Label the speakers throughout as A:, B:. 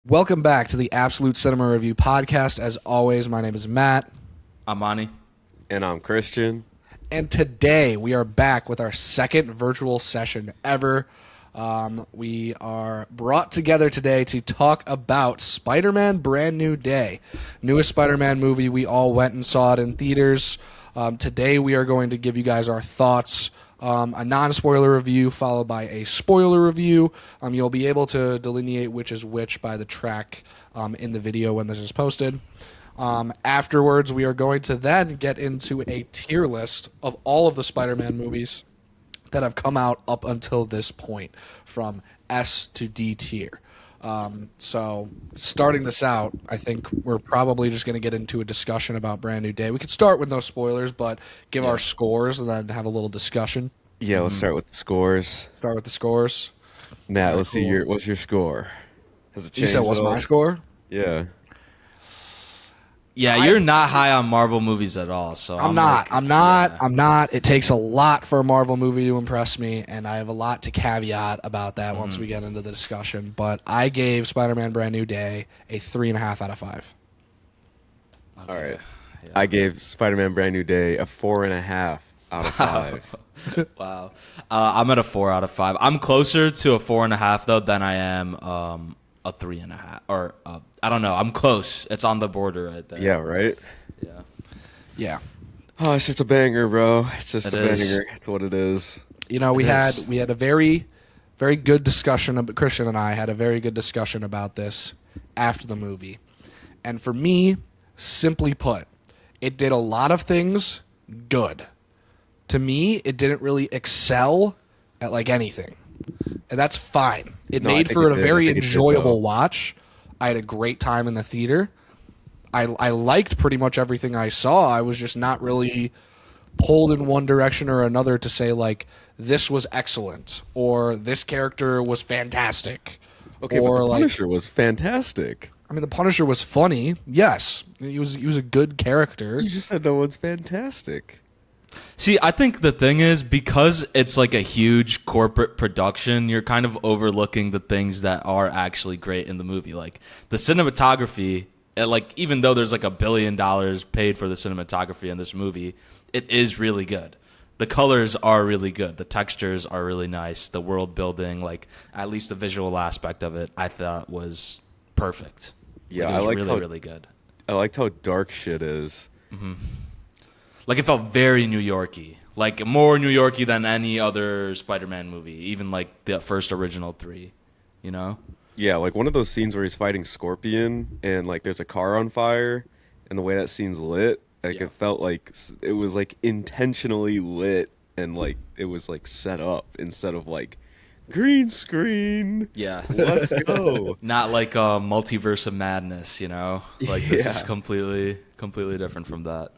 A: Welcome back to the Absolute Cinema Review podcast. As always, my name is Matt.
B: I'm Ani.
C: And I'm Christian.
A: And today we are back with our second virtual session ever. We are brought together today to talk about Spider-Man Brand New Day. Newest Spider-Man movie. We all went and saw it in theaters. Today we are going to give you guys our thoughts. A non-spoiler review followed by a spoiler review. You'll be able to delineate which is which by the track in the video when this is posted. Afterwards, we are going to then get into a tier list of all of the Spider-Man movies that have come out up until this point, from S to D tier. So starting this out, I think we're probably just going to get into a discussion about Brand New Day. We could start with no spoilers, but give our scores and then have a little discussion.
C: Yeah, let's start with the scores.
A: Start with the scores.
C: Matt, let's see what's your score? Has it
A: You
C: changed
A: said what's
C: at all?
A: my score?
C: Yeah.
B: Yeah, you're not high on Marvel movies at all, so
A: I'm not. It takes a lot for a Marvel movie to impress me, and I have a lot to caveat about that once we get into the discussion. But I gave Spider-Man Brand New Day a 3.5 out of 5.
C: All right. Yeah. I gave Spider-Man Brand New Day a 4.5 out of 5.
B: Wow. I'm at a 4 out of 5. I'm closer to a 4.5 though than I am a 3.5. Or I don't know. I'm close. It's on the border right there.
C: Yeah, right?
B: Yeah.
A: Yeah.
C: Oh, it's just a banger, bro. It's just
B: It
C: a
B: is.
C: banger. It's what it is.
A: You know, we had a very, very good discussion. Christian and I had a very good discussion about this after the movie. And for me, simply put, it did a lot of things good. To me, it didn't really excel at like anything. And that's fine. It
C: No, I
A: made
C: think
A: for
C: it
A: a
C: did.
A: very
C: I think it did,
A: enjoyable
C: though.
A: watch. I had a great time in the theater. I liked pretty much everything I saw. I was just not really pulled in one direction or another to say, like, this was excellent or this character was fantastic.
C: Okay,
A: or
C: but the
A: like,
C: Punisher was fantastic.
A: I mean, the Punisher was funny. Yes, he was a good character.
C: You just said no one's fantastic.
B: See, I think the thing is, because it's like a huge corporate production, you're kind of overlooking the things that are actually great in the movie. Like the cinematography, like even though there's like $1 billion paid for the cinematography in this movie, it is really good. The colors are really good. The textures are really nice. The world building, like at least the visual aspect of it, I thought was perfect.
C: Yeah,
B: Like, it
C: I
B: was
C: liked
B: really,
C: how
B: really good.
C: I liked how dark shit is.
B: Like it felt very New Yorky, like more New Yorky than any other Spider-Man movie, even like the first original 3, you know?
C: Yeah, like one of those scenes where he's fighting Scorpion and like there's a car on fire and the way that scene's lit, like
B: Yeah.
C: it felt like it was like intentionally lit and like it was like set up instead of like green screen.
B: Yeah.
C: Let's go.
B: Not like a multiverse of madness, you know? Like this is
C: Yeah.
B: completely different from that.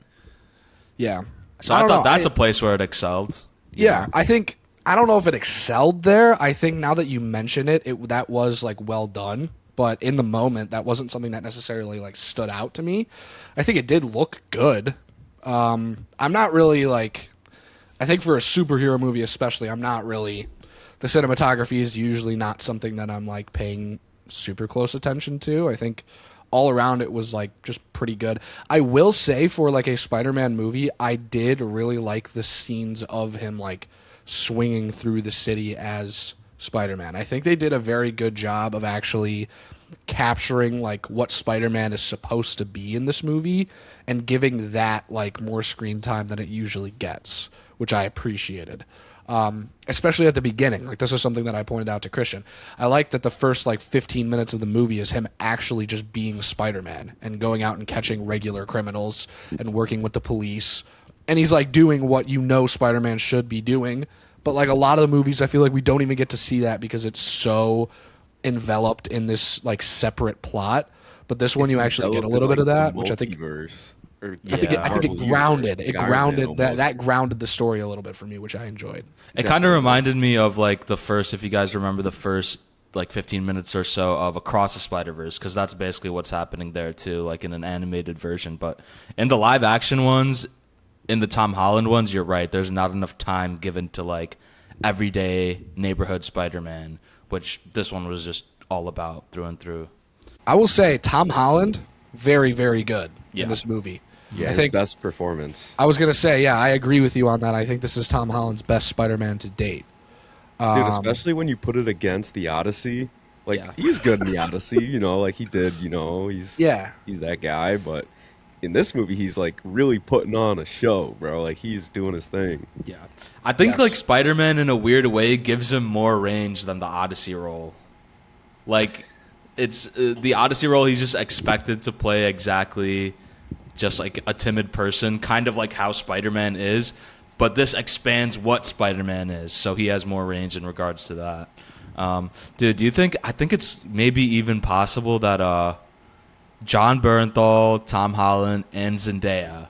A: Yeah.
B: So I
A: don't
B: thought
A: know.
B: that's a place where it excelled.
A: Yeah, I think I don't know if it excelled there. I think now that you mention it, that was like well done. But in the moment, that wasn't something that necessarily like stood out to me. I think it did look good. I'm not really like. I think for a superhero movie, especially, I'm not really. The cinematography is usually not something that I'm like paying super close attention to. I think all around it was like just pretty good. I will say for like a Spider-Man movie, I did really like the scenes of him like swinging through the city as Spider-Man. I think they did a very good job of actually capturing like what Spider-Man is supposed to be in this movie and giving that like more screen time than it usually gets, which I appreciated. Especially at the beginning. Like, this is something that I pointed out to Christian. I like that the first, like, 15 minutes of the movie is him actually just being Spider-Man and going out and catching regular criminals and working with the police. And he's, like, doing what you know Spider-Man should be doing. But, like, a lot of the movies, I feel like we don't even get to see that because it's so enveloped in this, like, separate plot. But this one, you actually get a little bit of that, which I think... I think it grounded. It grounded that grounded the story a little bit for me, which I enjoyed.
B: It kind of reminded me of like the first, if you guys remember the first like 15 minutes or so of Across the Spider-Verse, because that's basically what's happening there too, like in an animated version. But in the live action ones, in the Tom Holland ones, you're right. There's not enough time given to like everyday neighborhood Spider-Man, which this one was just all about through and through.
A: I will say Tom Holland, very, very good
B: Yeah.
A: in this movie.
C: Yeah,
A: I
C: his
A: think
C: best performance.
A: I was gonna say, yeah, I agree with you on that. I think this is Tom Holland's best Spider-Man to date.
C: Dude, especially when you put it against the Odyssey. Like
B: Yeah.
C: he's good in the Odyssey, like he did,
A: Yeah,
C: he's that guy, but in this movie he's like really putting on a show, bro. Like he's doing his thing.
B: Yeah. I think
A: Yes.
B: like Spider-Man in a weird way gives him more range than the Odyssey role. Like it's the Odyssey role he's just expected to play exactly just like a timid person, kind of like how Spider-Man is, but this expands what Spider-Man is, so he has more range in regards to that. Dude, do you think I think it's maybe even possible that John Bernthal, Tom Holland, and Zendaya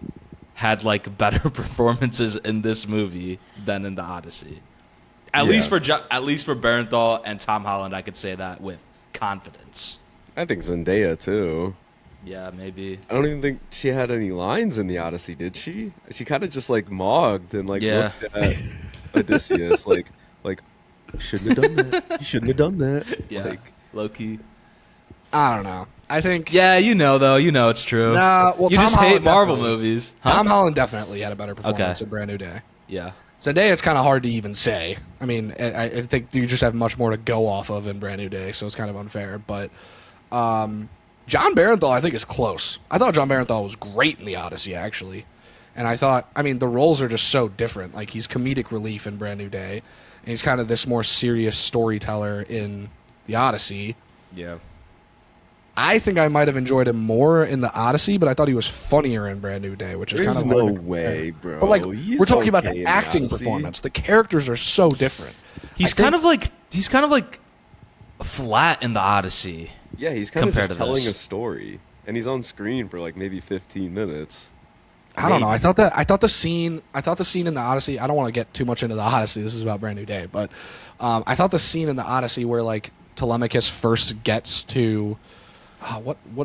B: had like better performances in this movie than in the Odyssey. At least for Bernthal and Tom Holland, I could say that with confidence.
C: I think Zendaya too.
B: Yeah, maybe.
C: I don't even think she had any lines in the Odyssey, did she? She kind of just like mogged and like
B: Yeah.
C: looked at Odysseus like you shouldn't have done that. You shouldn't have done that.
B: Yeah,
C: Like,
B: low key.
A: I don't know. I think
B: Yeah, though. It's true.
A: Nah, well,
B: you
A: Tom
B: just hate
A: Holland
B: Marvel
A: definitely.
B: movies. Huh?
A: Tom Holland definitely had a better performance
B: Okay.
A: in Brand New Day.
B: Yeah.
A: Zendaya, it's kind of hard to even say. I mean, I think you just have much more to go off of in Brand New Day, so it's kind of unfair. But John Bernthal, I think, is close. I thought John Bernthal was great in The Odyssey, actually. And I thought, I mean, the roles are just so different. Like, he's comedic relief in Brand New Day, and he's kind of this more serious storyteller in The Odyssey.
B: Yeah.
A: I think I might have enjoyed him more in The Odyssey, but I thought he was funnier in Brand New Day, which is
C: there's
A: kind of
C: no
A: hard to
C: way,
A: compare.
C: bro.
A: But like,
C: He's
A: we're talking about
C: okay
A: the
C: in
A: acting
C: Odyssey.
A: performance. The characters are so different.
B: He's
A: I think-
B: kind of like flat in the Odyssey.
C: Yeah, he's kind of
B: compared
C: just
B: to
C: telling
B: this.
C: a story, and he's on screen for like maybe 15 minutes.
A: I don't know. I thought the scene in the Odyssey. I don't want to get too much into the Odyssey. This is about Brand New Day, but I thought the scene in the Odyssey where like Telemachus first gets to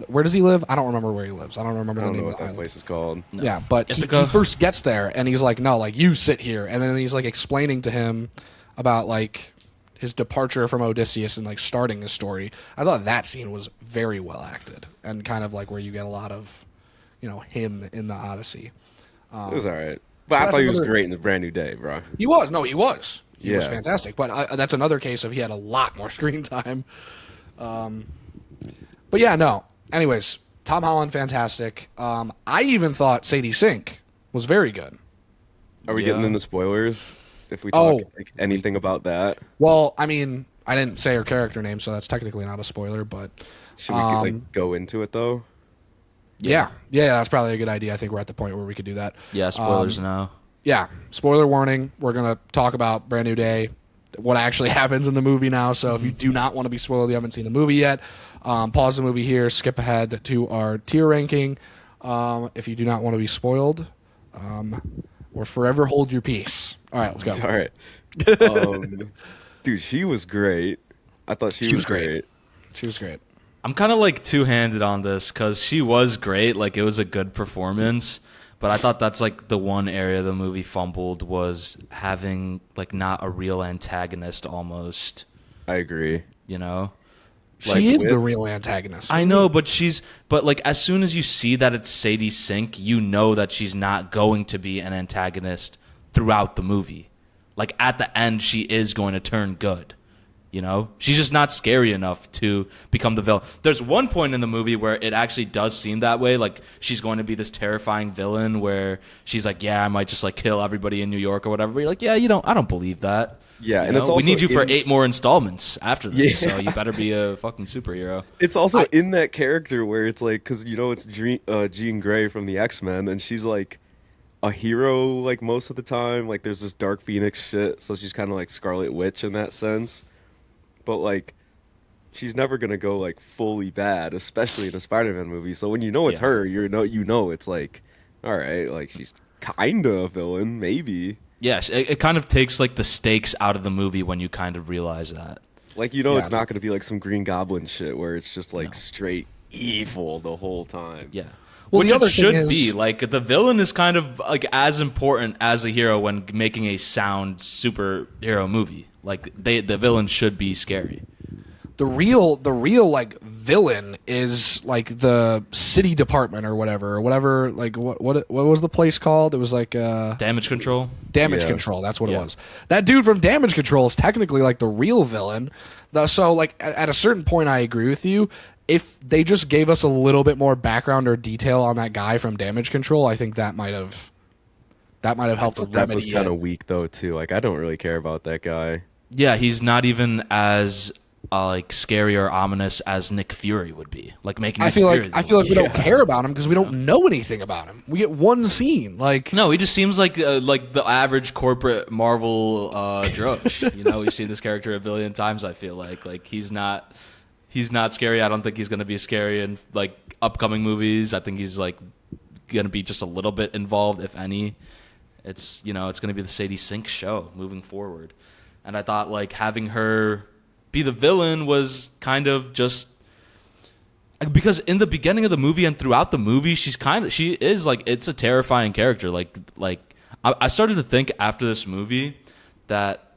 A: where does he live? I don't remember where he lives. I don't remember
C: I
A: the
C: don't
A: name
C: know
A: of
C: what
A: the
C: that
A: island.
C: place is called.
B: No.
A: Yeah, but he first gets there and he's like, no, like you sit here, and then he's like explaining to him about like his departure from Odysseus and like starting his story. I thought that scene was very well acted and kind of like where you get a lot of, him in the Odyssey.
C: It was all right, but I
A: that's
C: thought he was
A: another-
C: great in the Brand New Day, bro.
A: He was. No, he was. He was
C: Yeah.
A: fantastic. But that's another case of he had a lot more screen time. But yeah, no. Anyways, Tom Holland, fantastic. I even thought Sadie Sink was very good.
C: Are we
B: Yeah.
C: getting into spoilers? If we talk
A: Oh.
C: like anything about that,
A: Well, I mean, I didn't say her character name, so that's technically not a spoiler. But
C: should we like go into it though?
A: yeah, that's probably a good idea. I think we're at the point where we could do that.
B: Yeah, spoilers now.
A: Yeah, spoiler warning. We're going to talk about Brand New Day, what actually happens in the movie now. So if you do not want to be spoiled, you haven't seen the movie yet, pause the movie here, skip ahead to our tier ranking. If you do not want to be spoiled, or forever hold your peace. All right, let's go.
C: All right, dude, she was great. I thought she was great.
A: She was great.
B: I'm kind of like two-handed on this because she was great. Like, it was a good performance. But I thought that's like the one area the movie fumbled was having like not a real antagonist almost,
C: I agree.
B: you know?
A: She is
C: with-
A: the real antagonist.
B: I know, but like as soon as you see that it's Sadie Sink, you know that she's not going to be an antagonist throughout the movie. Like at the end, she is going to turn good. You know, she's just not scary enough to become the villain. There's one point in the movie where it actually does seem that way. Like she's going to be this terrifying villain where she's like, yeah, I might just like kill everybody in New York or whatever. But you're like, yeah, I don't believe that.
C: Yeah,
B: You
C: and
B: know?
C: it's also
B: we need you for
C: in-
B: 8 more installments after this,
C: Yeah.
B: so you better be a fucking superhero.
C: It's also in that character where it's like, because it's Jean Grey from the X-Men, and she's like a hero like most of the time. Like there's this Dark Phoenix shit, so she's kind of like Scarlet Witch in that sense. But like, she's never gonna go like fully bad, especially in a Spider-Man movie. So when you know it's
B: Yeah.
C: her, you know it's like, all right, like she's kinda a villain, maybe.
B: Yes, it kind of takes like the stakes out of the movie when you kind of realize that.
C: Like
A: Yeah.
C: it's not gonna be like some Green Goblin shit where it's just like
B: No.
C: straight evil the whole time.
B: Yeah.
A: Well,
B: Which
A: the
B: it
A: other thing
B: should
A: is-
B: be. Like the villain is kind of like as important as a hero when making a sound superhero movie. Like the villain should be scary.
A: the real like villain is like the city department or whatever. Like what was the place called? It was like
B: Damage control.
A: Damage
C: Yeah.
A: Control. That's what it
B: Yeah.
A: was. That dude from Damage Control is technically like the real villain. So like at a certain point, I agree with you. If they just gave us a little bit more background or detail on that guy from Damage Control, I think that might have helped
C: That was
A: remedy
C: kind
A: it.
C: of weak though too. Like I don't really care about that guy.
B: Yeah, he's not even as like scary or ominous as Nick Fury would be. Like making.
A: I
B: Nick
A: feel
B: Fury
A: like
B: the
A: I feel like we
B: villain.
A: don't care about him because we don't know anything about him. We get one scene. Like
B: No, he just seems like the average corporate Marvel drudge. You know, we've seen this character a billion times. I feel like he's not scary. I don't think he's going to be scary in like upcoming movies. I think he's like going to be just a little bit involved, if any. It's it's going to be the Sadie Sink show moving forward, and I thought like having her be the villain was kind of just. Because in the beginning of the movie and throughout the movie, she is like it's a terrifying character. Like I started to think after this movie that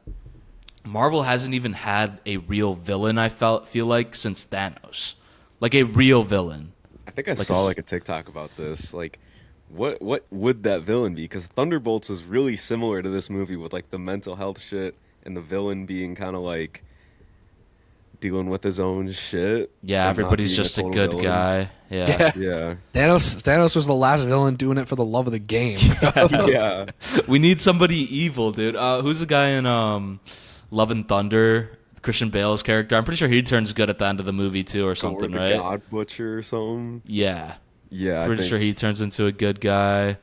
B: Marvel hasn't even had a real villain. Feel like since Thanos, like a real villain.
C: I think I
B: Like
C: saw
B: a s-
C: like a TikTok about this. Like, what would that villain be? Because Thunderbolts is really similar to this movie with like the mental health shit and the villain being kind of like dealing with his own shit.
B: Yeah,
C: and not
B: everybody's
C: being
B: just a
C: total
B: good
C: villain.
B: guy. Yeah.
A: yeah,
C: Yeah,
A: Thanos was the last villain doing it for the love of the game.
C: yeah.
B: We need somebody evil, dude. Who's the guy in Love and Thunder? Christian Bale's character. I'm pretty sure he turns good at the end of the movie too, or something,
C: Or the
B: right?
C: God Butcher or something.
B: Yeah.
C: Yeah,
B: Pretty sure he turns into a good guy.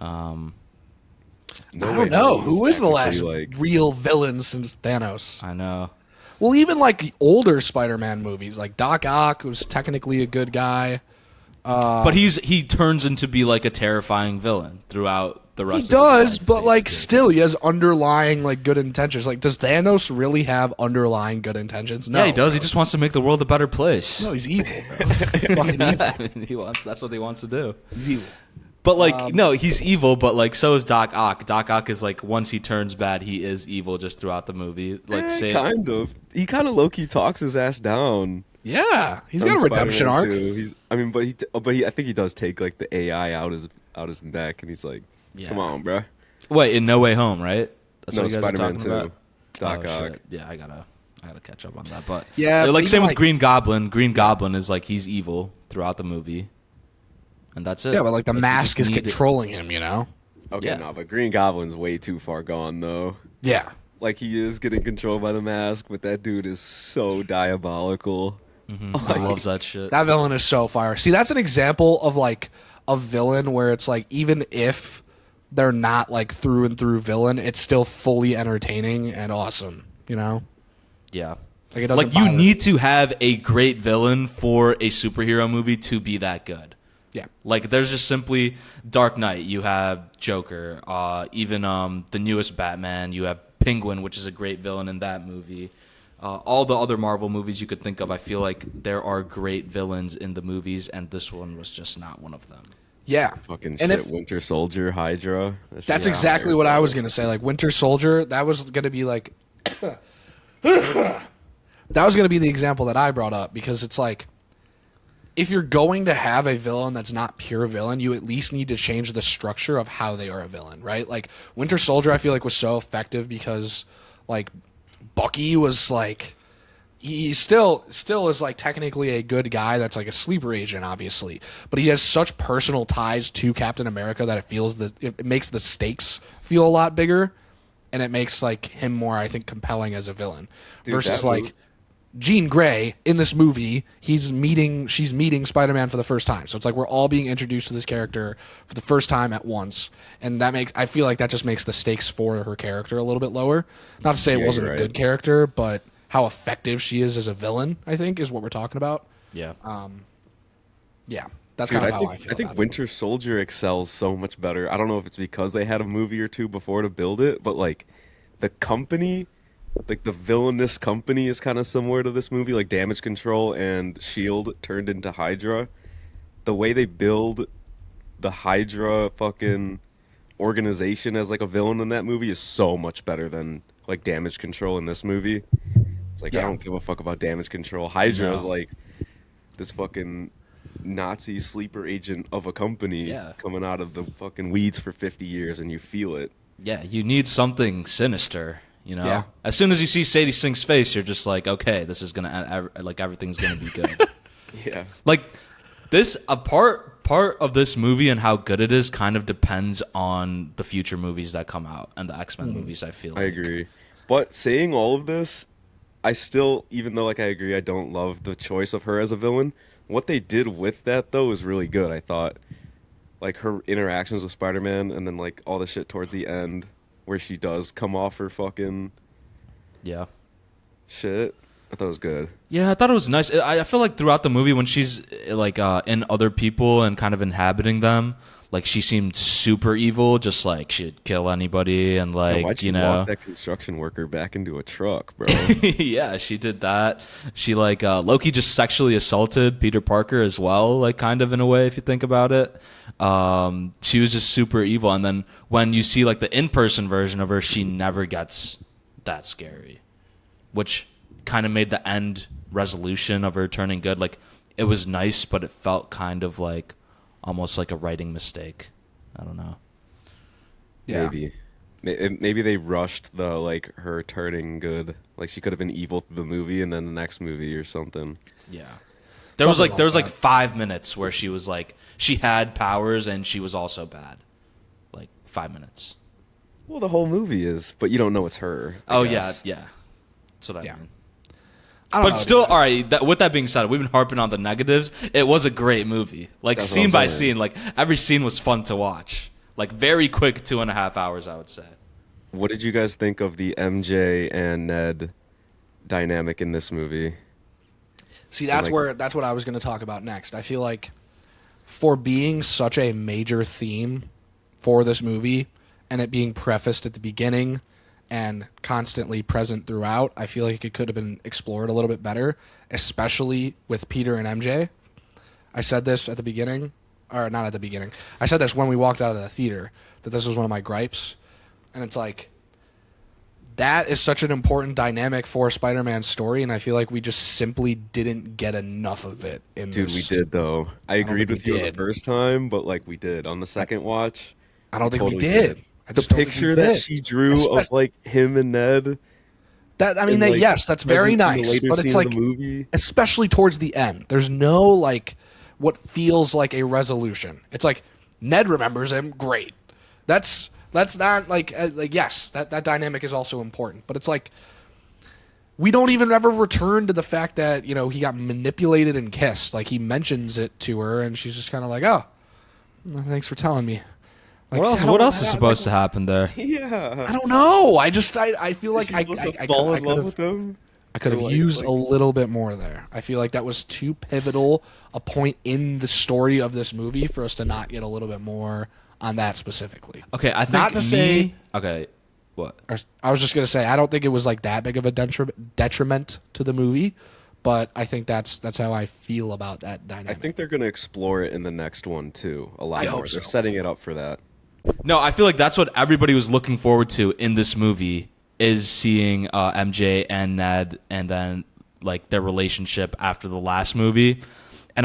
C: No
A: I
C: Way
A: don't know
C: Home
A: who is the last
C: technically, like
A: real villain since Thanos.
B: I know.
A: Well, even like older Spider-Man movies, like Doc Ock was technically a good guy.
B: But he turns into be like a terrifying villain throughout the
A: He
B: rest. of
A: does,
B: his life,
A: but like
B: basically.
A: still, he has underlying like good intentions. Like, does Thanos really have underlying good intentions? No,
B: Yeah, he does. He
A: bro.
B: just wants to make the world a better place.
A: No, he's evil, bro. Fucking evil.
B: I mean, that's what he wants to do.
A: He's evil.
B: But like, no, he's evil. But like, so is Doc Ock. Doc Ock is like, once he turns bad, he is evil just throughout the movie. Like, say,
C: kind of. He kind of low key talks his ass down.
A: Yeah, he's
C: on
A: got a redemption
C: Spider-Man
A: arc.
C: 2. I think he does take like the AI out his neck, and he's like,
B: Yeah.
C: "Come on, bro."
B: wait, in No Way Home, right? That's
C: No,
B: what you guys
C: Spider-Man
B: are talking
C: 2.
B: about.
C: Doc
B: Oh,
C: Ock.
B: shit. Yeah, I gotta catch up on that. But
A: Yeah,
B: like
A: but
B: same
A: even,
B: with
A: like-
B: Green Goblin. Green Goblin is like he's evil throughout the movie, and that's it.
A: Yeah, but like the
B: you
A: mask
B: just
A: is
B: need-
A: controlling him. You know.
C: Okay,
B: Yeah.
C: no, but Green Goblin's way too far gone though.
A: Yeah.
C: Like he is getting controlled by the mask, but that dude is so diabolical.
B: I loves that shit.
A: That villain is so fire. See, that's an example of like a villain where it's like even if they're not like through and through villain, it's still fully entertaining and awesome. You know,
B: Yeah.
A: like it doesn't.
B: Like you
A: bother-
B: need to have a great villain for a superhero movie to be that good.
A: Yeah.
B: Like there's just simply Dark Knight. You have Joker. Even the newest Batman. You have Penguin, which is a great villain in that movie. All the other Marvel movies you could think of, I feel like there are great villains in the movies, and this one was just not one of them.
A: Yeah.
C: Fucking
A: And
C: shit,
A: if-
C: Winter Soldier, Hydra.
A: That's
C: just
A: exactly
C: fire,
A: what I
C: bro.
A: was gonna say. Like Winter Soldier, that was gonna be like, that was gonna be the example that I brought up because it's like, if you're going to have a villain that's not pure villain, you at least need to change the structure of how they are a villain, right? Like Winter Soldier, I feel like was so effective because, like, Bucky was like, he still is like technically a good guy that's like a sleeper agent, obviously, but he has such personal ties to Captain America that it makes the stakes feel a lot bigger, and it makes like him more, I think, compelling as a villain.
C: Dude,
A: Versus
C: that
A: like
C: movie-
A: Jean Grey in this movie, she's meeting Spider-Man for the first time. So it's like we're all being introduced to this character for the first time at once, and I feel like that just makes the stakes for her character a little bit lower. Not to say it
C: Yeah,
A: wasn't
C: you're
A: a
C: right.
A: good character, but how effective she is as a villain, I think, is what we're talking about.
B: Yeah.
A: Yeah, that's
C: Dude,
A: kind of how I feel.
C: I think
A: about it.
C: Winter Soldier excels so much better. I don't know if it's because they had a movie or two before to build it, but like the company, like the villainous company is kind of similar to this movie, like Damage Control and Shield turned into Hydra. The way they build the Hydra fucking organization as like a villain in that movie is so much better than like Damage Control in this movie. It's like I
A: Yeah.
C: don't give a fuck about damage control. Hydra is
B: No.
C: like this fucking Nazi sleeper agent of a company
B: Yeah.
C: coming out of the fucking weeds for 50 years, and you feel it.
B: Yeah, you need something sinister, you know?
A: Yeah.
B: As soon as you see Sadie Sink's face, you're just like, okay, this is going to, like, everything's going to be good.
C: Yeah.
B: Like, a part of this movie and how good it is kind of depends on the future movies that come out and the X-Men movies, I feel
C: I
B: like.
C: agree. But saying all of this, I still, even though like I agree, I don't love the choice of her as a villain. What they did with that though is really good. I thought, like her interactions with Spider-Man, and then like all the shit towards the end where she does come off her fucking
B: Yeah.
C: shit. I thought it was good.
B: Yeah, I thought it was nice. I feel like throughout the movie when she's like in other people and kind of inhabiting them, like she seemed super evil, just like she'd kill anybody and like,
C: Why'd
B: you
C: you
B: know.
C: walk that construction worker back into a truck, bro?
B: Yeah, she did that. She like Loki just sexually assaulted Peter Parker as well, like kind of in a way if you think about it. She was just super evil, and then when you see like the in-person version of her, she never gets that scary, which kind of made the end resolution of her turning good. Like it was nice, but it felt kind of like almost like a writing mistake. I don't know.
A: Yeah.
C: Maybe. Maybe they rushed the like her turning good. Like she could have been evil through the movie and then the next movie or something.
B: Yeah. There was
A: Something
B: like
A: like that.
B: 5 minutes where she was like she had powers and she was also bad. Like 5 minutes.
C: Well, the whole movie is, but you don't know it's her. I guess.
B: Yeah. That's what I
A: Yeah.
B: mean.
A: I don't
B: But
A: know,
B: still,
A: dude.
B: all right. With that being said, we've been harping on the negatives. It was a great movie, like
C: That's what
B: scene
C: I'm
B: by
C: saying.
B: scene. Like every scene was fun to watch. Like very quick 2.5 hours, I would say.
C: What did you guys think of the MJ and Ned dynamic in this movie?
A: See, that's
C: like-
A: that's what I was going to talk about next. I feel like for being such a major theme for this movie and it being prefaced at the beginning and constantly present throughout, I feel like it could have been explored a little bit better, especially with Peter and MJ. I said this at the beginning, or not at the beginning. I said this when we walked out of the theater, that this was one of my gripes. And it's like, that is such an important dynamic for Spider-Man's story, and I feel like we just simply didn't get enough of it in
C: Dude,
A: this.
C: we did though. I
A: don't
C: agreed
A: think
C: with
A: we
C: you the
A: did.
C: first time, but like we did on the second watch.
A: I don't think we
C: totally
A: did. I
C: The
A: just don't think we
C: picture that
A: did.
C: she drew of
A: Especially-
C: like him and Ned.
A: That I mean,
C: and,
A: that,
C: like,
A: yes, that's very
C: present in the
A: nice,
C: later
A: but it's
C: scene of
A: like,
C: the movie.
A: especially towards the end, there's no like what feels like a resolution. It's like Ned remembers him, great. That's not like yes, that dynamic is also important, but it's like we don't even ever return to the fact that he got manipulated and kissed. Like he mentions it to her, and she's just kind of like, "Oh, thanks for telling me." Like,
B: What else is supposed to happen there?
C: Yeah.
A: I don't know. I feel like
C: She
A: I
C: must have
A: I
C: fallen in
A: could
C: love
A: have
C: with him.
A: I could have
C: Like-
A: used
C: like-
A: a little bit more there. I feel like that was too pivotal a point in the story of this movie for us to not get a little bit more on that specifically.
B: Okay, I think
A: Not to say-
B: Okay, what?
A: Or, I was just gonna say I don't think it was like that big of a detriment to the movie, but I think that's how I feel about that
C: I
A: dynamic.
C: think they're gonna explore it in the next one too. A lot
A: I
C: more.
A: hope
C: They're
A: so.
C: setting it up for that.
B: No, I feel like that's what everybody was looking forward to in this movie is seeing MJ and Ned, and then like their relationship after the last movie. And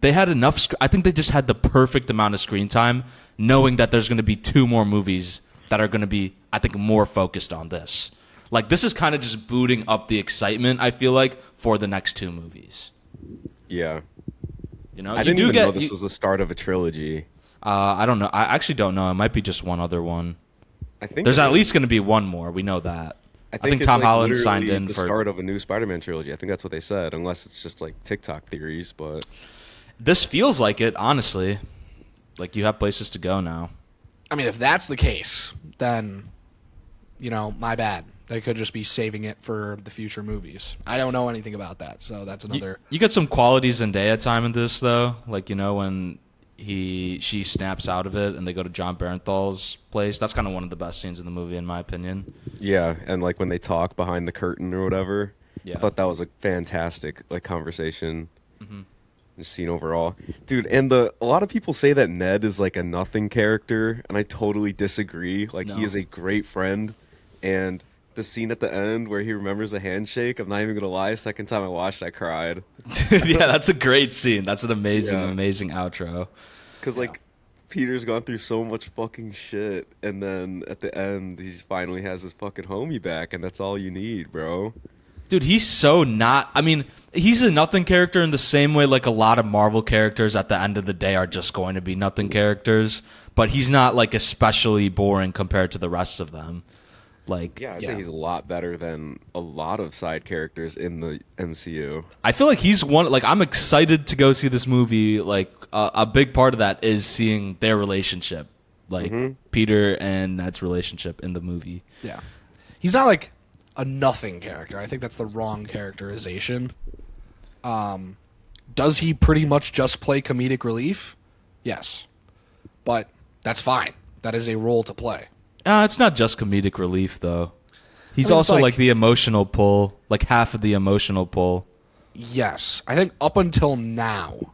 B: they had enough. I think they just had the perfect amount of screen time, knowing that there's going to be 2 more movies that are going to be, I think, more focused on this. Like this is kind of just booting up the excitement. I feel like for the next 2 movies.
C: Yeah.
B: You know,
C: I didn't even know this was the start of a trilogy.
B: I don't know. I actually don't know. It might be just one other one.
C: I think
B: There's
C: it
B: at
C: is.
B: least going to be one more. We know that. I think
C: it's,
B: Tom
C: like,
B: Holland signed
C: literally
B: in
C: the
B: for
C: start of a new Spider-Man trilogy. I think that's what they said, unless it's just like TikTok theories. But
B: This feels like it, honestly. Like you have places to go now.
A: I mean, if that's the case, then my bad. They could just be saving it for the future movies. I don't know anything about that, so that's another.
B: You get some quality Zendaya time in this though, like when she snaps out of it and they go to John Barenthal's place. That's kind of one of the best scenes in the movie, in my opinion.
C: yeah, and like when they talk behind the curtain or whatever,
B: Yeah.
C: I thought that was a fantastic like conversation.
B: Mm-hmm.
C: Scene overall, dude. And a lot of people say that Ned is like a nothing character, and I totally disagree. Like he
B: No.
C: is a great friend, and the scene at the end where he remembers a handshake. I'm not even gonna lie. Second time I watched, I cried.
B: Yeah, that's a great scene. That's an amazing,
C: Yeah.
B: amazing outro.
C: Because like Peter's gone through so much fucking shit, and then at the end he finally has his fucking homie back, and that's all you need, bro.
B: Dude, he's so not. I mean, he's a nothing character in the same way like a lot of Marvel characters at the end of the day are just going to be nothing characters. But he's not like especially boring compared to the rest of them. Like,
C: Yeah, I'd say he's a lot better than a lot of side characters in the MCU.
B: I feel like he's one. Like, I'm excited to go see this movie. Like, a big part of that is seeing their relationship, like Peter and Ned's relationship in the movie.
A: Yeah. He's not like a nothing character. I think that's the wrong characterization. Does he pretty much just play comedic relief? Yes. But that's fine. That is a role to play.
B: It's not just comedic relief, though. He's
A: I mean,
B: also
A: it's
B: like the emotional pull, like half of the emotional pull.
A: Yes. I think up until now,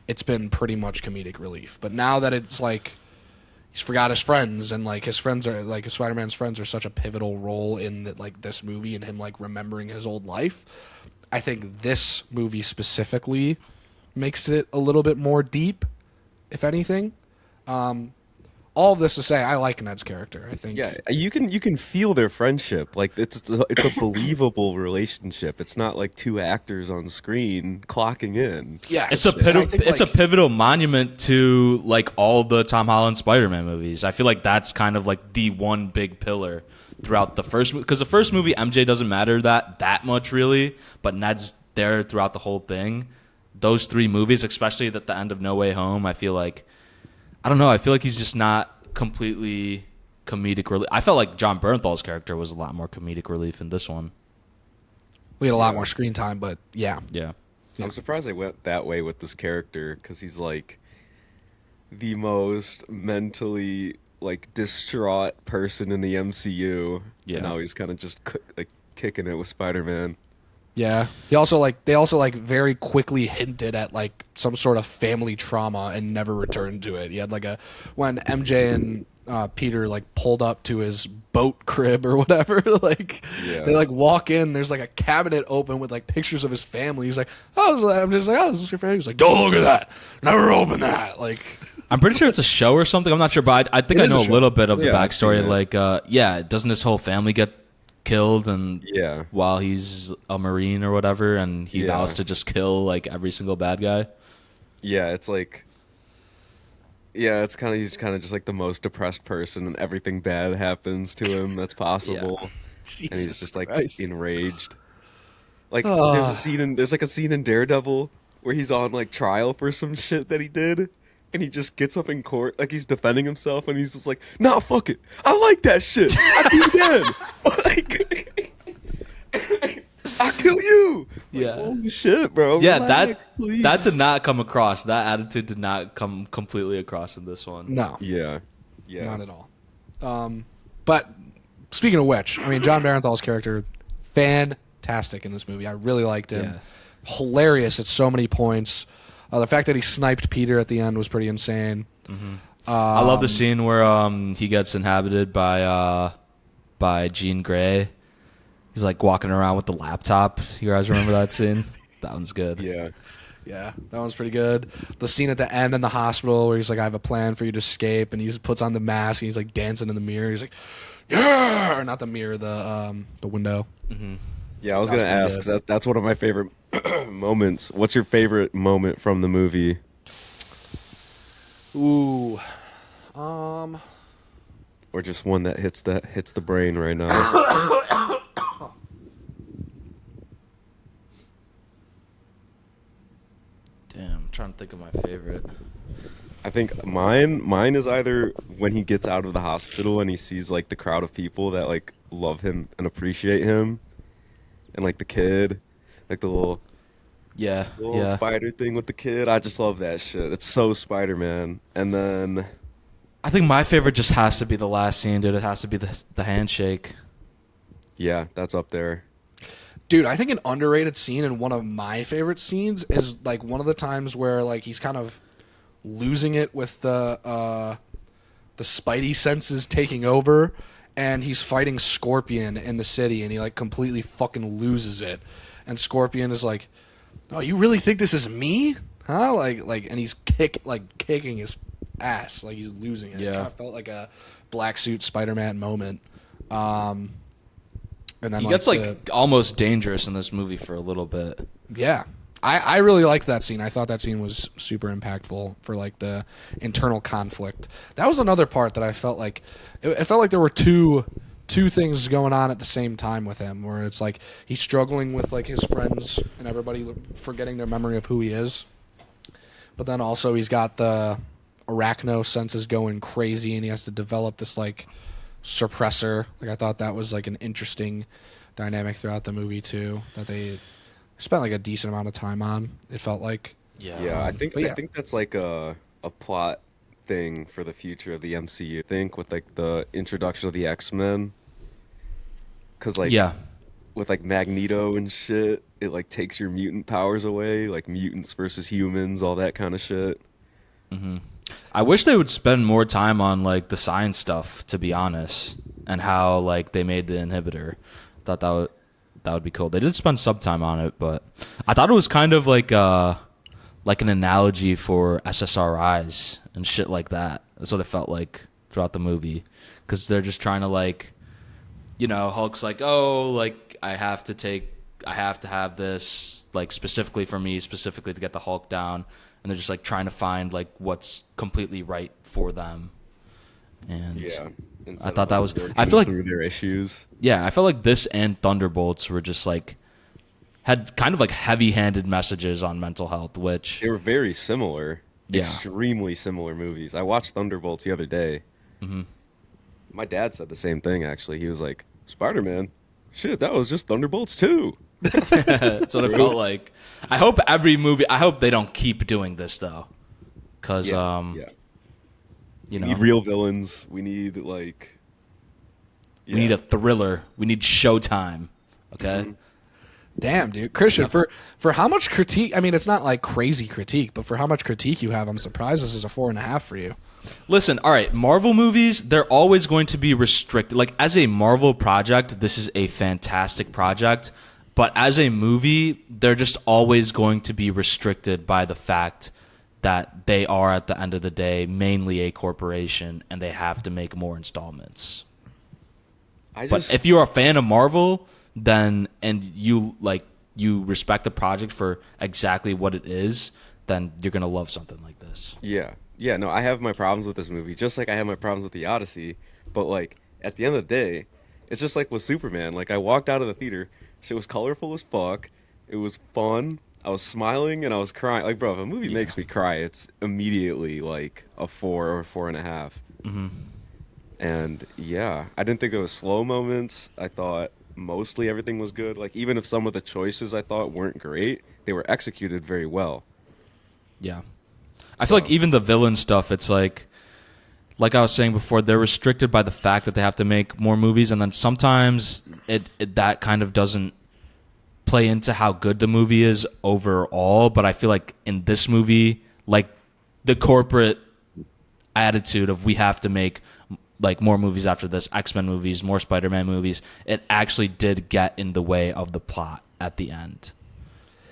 A: it's been pretty much comedic relief. But now that it's like he's forgot his friends, and like his friends are like Spider-Man's friends are such a pivotal role in like this movie and him like remembering his old life. I think this movie specifically makes it a little bit more deep, if anything. All of this to say, I like Ned's character. I think.
C: Yeah, you can feel their friendship. Like it's a believable relationship. It's not like two actors on screen clocking in.
A: Yes.
B: It's a pivotal monument to like all the Tom Holland Spider-Man movies. I feel like that's kind of like the one big pillar throughout the first, because the first movie MJ doesn't matter that much really, but Ned's there throughout the whole thing. Those three movies, especially at the end of No Way Home, I feel like, I don't know, I feel like he's just not completely comedic relief. I felt like John Bernthal's character was a lot more comedic relief in this one.
A: We had a lot more screen time, but yeah.
B: Yeah.
C: I'm surprised they went that way with this character, because he's like the most mentally like distraught person in the MCU.
B: Yeah.
C: And now he's kind of just like kicking it with Spider-Man.
A: Yeah. They also very quickly hinted at like some sort of family trauma and never returned to it. He had like when MJ and Peter like pulled up to his boat crib or whatever, like they like walk in, there's like a cabinet open with like pictures of his family. He's like, oh, I'm just like, oh, is this your family? He's like, don't look at that. Never open that. Like,
B: I'm pretty sure it's a show or something. I'm not sure, but I think I know a little bit of the backstory. Like, doesn't his whole family get killed and while he's a Marine or whatever, and he vows to just kill like every single bad guy?
C: Yeah, it's like, it's kind of, he's kind of just like the most depressed person, and everything bad happens to him that's possible, and he's just like enraged. Like there's like a scene in Daredevil where he's on like trial for some shit that he did, and he just gets up in court like he's defending himself, and he's just like, "Nah, fuck it, I like that shit. I do it again. Like, I'll kill you." Like, holy shit, bro.
B: Yeah,
C: Relax, please.
B: that did not come across. That attitude did not come completely across in this one.
A: no.
C: Yeah.
A: Not at all. But speaking of which, I mean, John Barenthal's character, fantastic in this movie. I really liked him.
B: Yeah.
A: Hilarious at so many points. The fact that he sniped Peter at the end was pretty insane.
B: I love the scene where he gets inhabited by Jean Grey. He's like walking around with the laptop. You guys remember that scene? That one's good.
C: Yeah.
A: Yeah, that one's pretty good. The scene at the end in the hospital where he's like, I have a plan for you to escape, and he puts on the mask and he's like dancing in the mirror. He's like, yeah, or not the mirror, the window.
C: Yeah, I was gonna ask, 'cause that's one of my favorite moments. What's your favorite moment from the movie?
A: Ooh,
C: Or just one that hits the brain right now?
B: Damn, I'm trying to think of my favorite.
C: I think mine is either when he gets out of the hospital and he sees like the crowd of people that like love him and appreciate him, and like the kid, like the little spider thing with the kid. I just love that shit. It's so Spider-Man. And then
B: I think my favorite just has to be the last scene, dude. It has to be the handshake.
C: yeah, that's up there.
A: dude, I think an underrated scene and one of my favorite scenes is like one of the times where like he's kind of losing it with the Spidey senses taking over, and he's fighting Scorpion in the city, and he like completely fucking loses it. And Scorpion is like, "Oh, you really think this is me? Huh?" And he's kicking his ass, like he's losing it. It kind of felt like a Black Suit Spider-Man moment. And then
B: He gets almost dangerous in this movie for a little bit.
A: yeah. I really liked that scene. I thought that scene was super impactful for like the internal conflict. That was another part that I felt like it felt like there were two things going on at the same time with him, where it's like he's struggling with like his friends and everybody forgetting their memory of who he is, but then also he's got the arachno senses going crazy, and he has to develop this like suppressor. Like I thought that was like an interesting dynamic throughout the movie too, that they spent like a decent amount of time on. It felt like
C: Yeah, I think that's like a plot thing for the future of the MCU. I think with like the introduction of the X-Men, because like with like Magneto and shit, it like takes your mutant powers away, like mutants versus humans, all that kind of shit.
B: I wish they would spend more time on like the science stuff, to be honest, and how like they made the inhibitor. Thought that would be cool. They did spend some time on it, but I thought it was kind of like an analogy for SSRIs and shit like that. That's what it felt like throughout the movie, because they're just trying to like, you know, Hulk's like, oh, like I have to have this like specifically for me, specifically to get the Hulk down, and they're just like trying to find like what's completely right for them. And
C: Yeah,
B: I thought that was. I feel like
C: through their issues.
B: Yeah, I felt like this and Thunderbolts were just like had kind of like heavy-handed messages on mental health, which
C: They were very similar,
B: Yeah.
C: extremely similar movies. I watched Thunderbolts the other day. My dad said the same thing, actually. He was like, Spider-Man? Shit, that was just Thunderbolts too.
B: that's what it felt like. I hope they don't keep doing this though, because
C: Yeah.
B: you
C: We
B: know,
C: need real villains. We need like
B: we need a thriller. We need Showtime. Okay.
A: damn, dude. Christian, for how much critique, I mean, it's not like crazy critique, but for how much critique you have, I'm surprised this is a 4.5 for you.
B: Listen, all right, Marvel movies, they're always going to be restricted. Like, as a Marvel project, this is a fantastic project. But as a movie, they're just always going to be restricted by the fact that they are, at the end of the day, mainly a corporation, and they have to make more installments. But if you're a fan of Marvel, then and you respect the project for exactly what it is, then you're gonna love something like this.
C: Yeah, no, I have my problems with this movie, just like I have my problems with the Odyssey. But like at the end of the day, it's just like with Superman. Like I walked out of the theater, shit was colorful as fuck. It was fun. I was smiling and I was crying. Like, bro, if a movie makes me cry, it's immediately like a 4 or 4.5. And yeah, I didn't think there was slow moments. I thought mostly everything was good. Like even if some of the choices I thought weren't great, they were executed very well.
B: Yeah. I feel like even the villain stuff, it's like I was saying before, they're restricted by the fact that they have to make more movies, and then sometimes it that kind of doesn't play into how good the movie is overall. But I feel like in this movie, like the corporate attitude of we have to make like more movies after this, X-Men movies, more Spider-Man movies, it actually did get in the way of the plot at the end.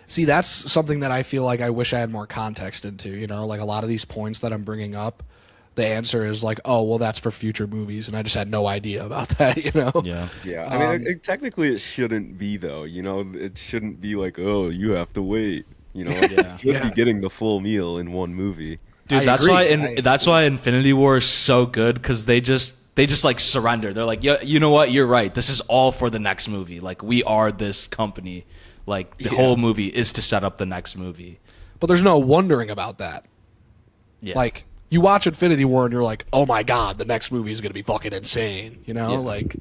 A: See, that's something that I feel like I wish I had more context into, you know, like a lot of these points that I'm bringing up, the answer is like, oh, well, that's for future movies, and I just had no idea about that, you know?
C: Yeah. I mean, technically it shouldn't be, though, you know? It shouldn't be like, oh, you have to wait, you know? You should be getting the full meal in one movie.
B: Dude, that's why Infinity War is so good, because they just like surrender. They're like, yeah, you know what? You're right. This is all for the next movie. Like, we are this company. Like, the whole movie is to set up the next movie.
A: But there's no wondering about that.
B: Yeah.
A: Like, you watch Infinity War and you're like, oh my god, the next movie is going to be fucking insane. You know?
B: Yeah.
A: Like,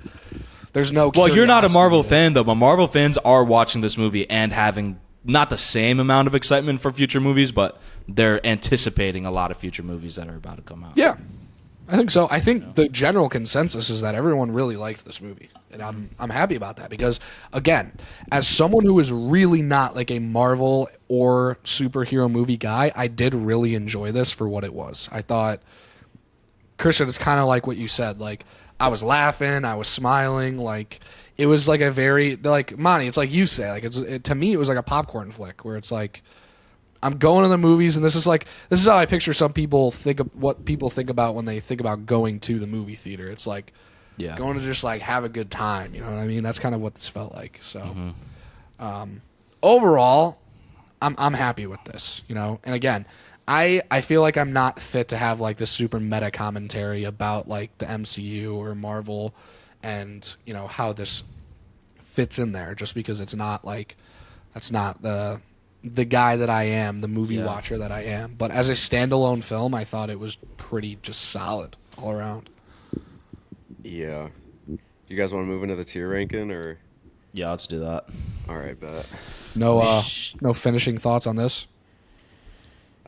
A: there's no
B: Well, you're not a
A: curiosity
B: Marvel
A: there.
B: fan, though. But Marvel fans are watching this movie and having not the same amount of excitement for future movies, but they're anticipating a lot of future movies that are about to come out.
A: Yeah. I think so. I think the general consensus is that everyone really liked this movie. And I'm happy about that because, again, as someone who is really not like a Marvel or superhero movie guy, I did really enjoy this for what it was. I thought, Christian, it's kind of like what you said. Like, I was laughing, I was smiling, like it was like a very like Monty. It's like you say, like to me, it was like a popcorn flick where it's like I'm going to the movies, and this is how I picture some people think of what people think about when they think about going to the movie theater. It's like going to just like have a good time. You know what I mean? That's kind of what this felt like. So overall, I'm happy with this. You know, and again, I feel like I'm not fit to have like this super meta commentary about like the MCU or Marvel, and you know how this fits in there. Just because it's not like that's not the guy that I am, the movie watcher that I am. But as a standalone film, I thought it was pretty just solid all around.
C: Yeah. You guys want to move into the tier ranking, or?
B: Yeah, let's do that.
C: All right, bet.
A: No finishing thoughts on this.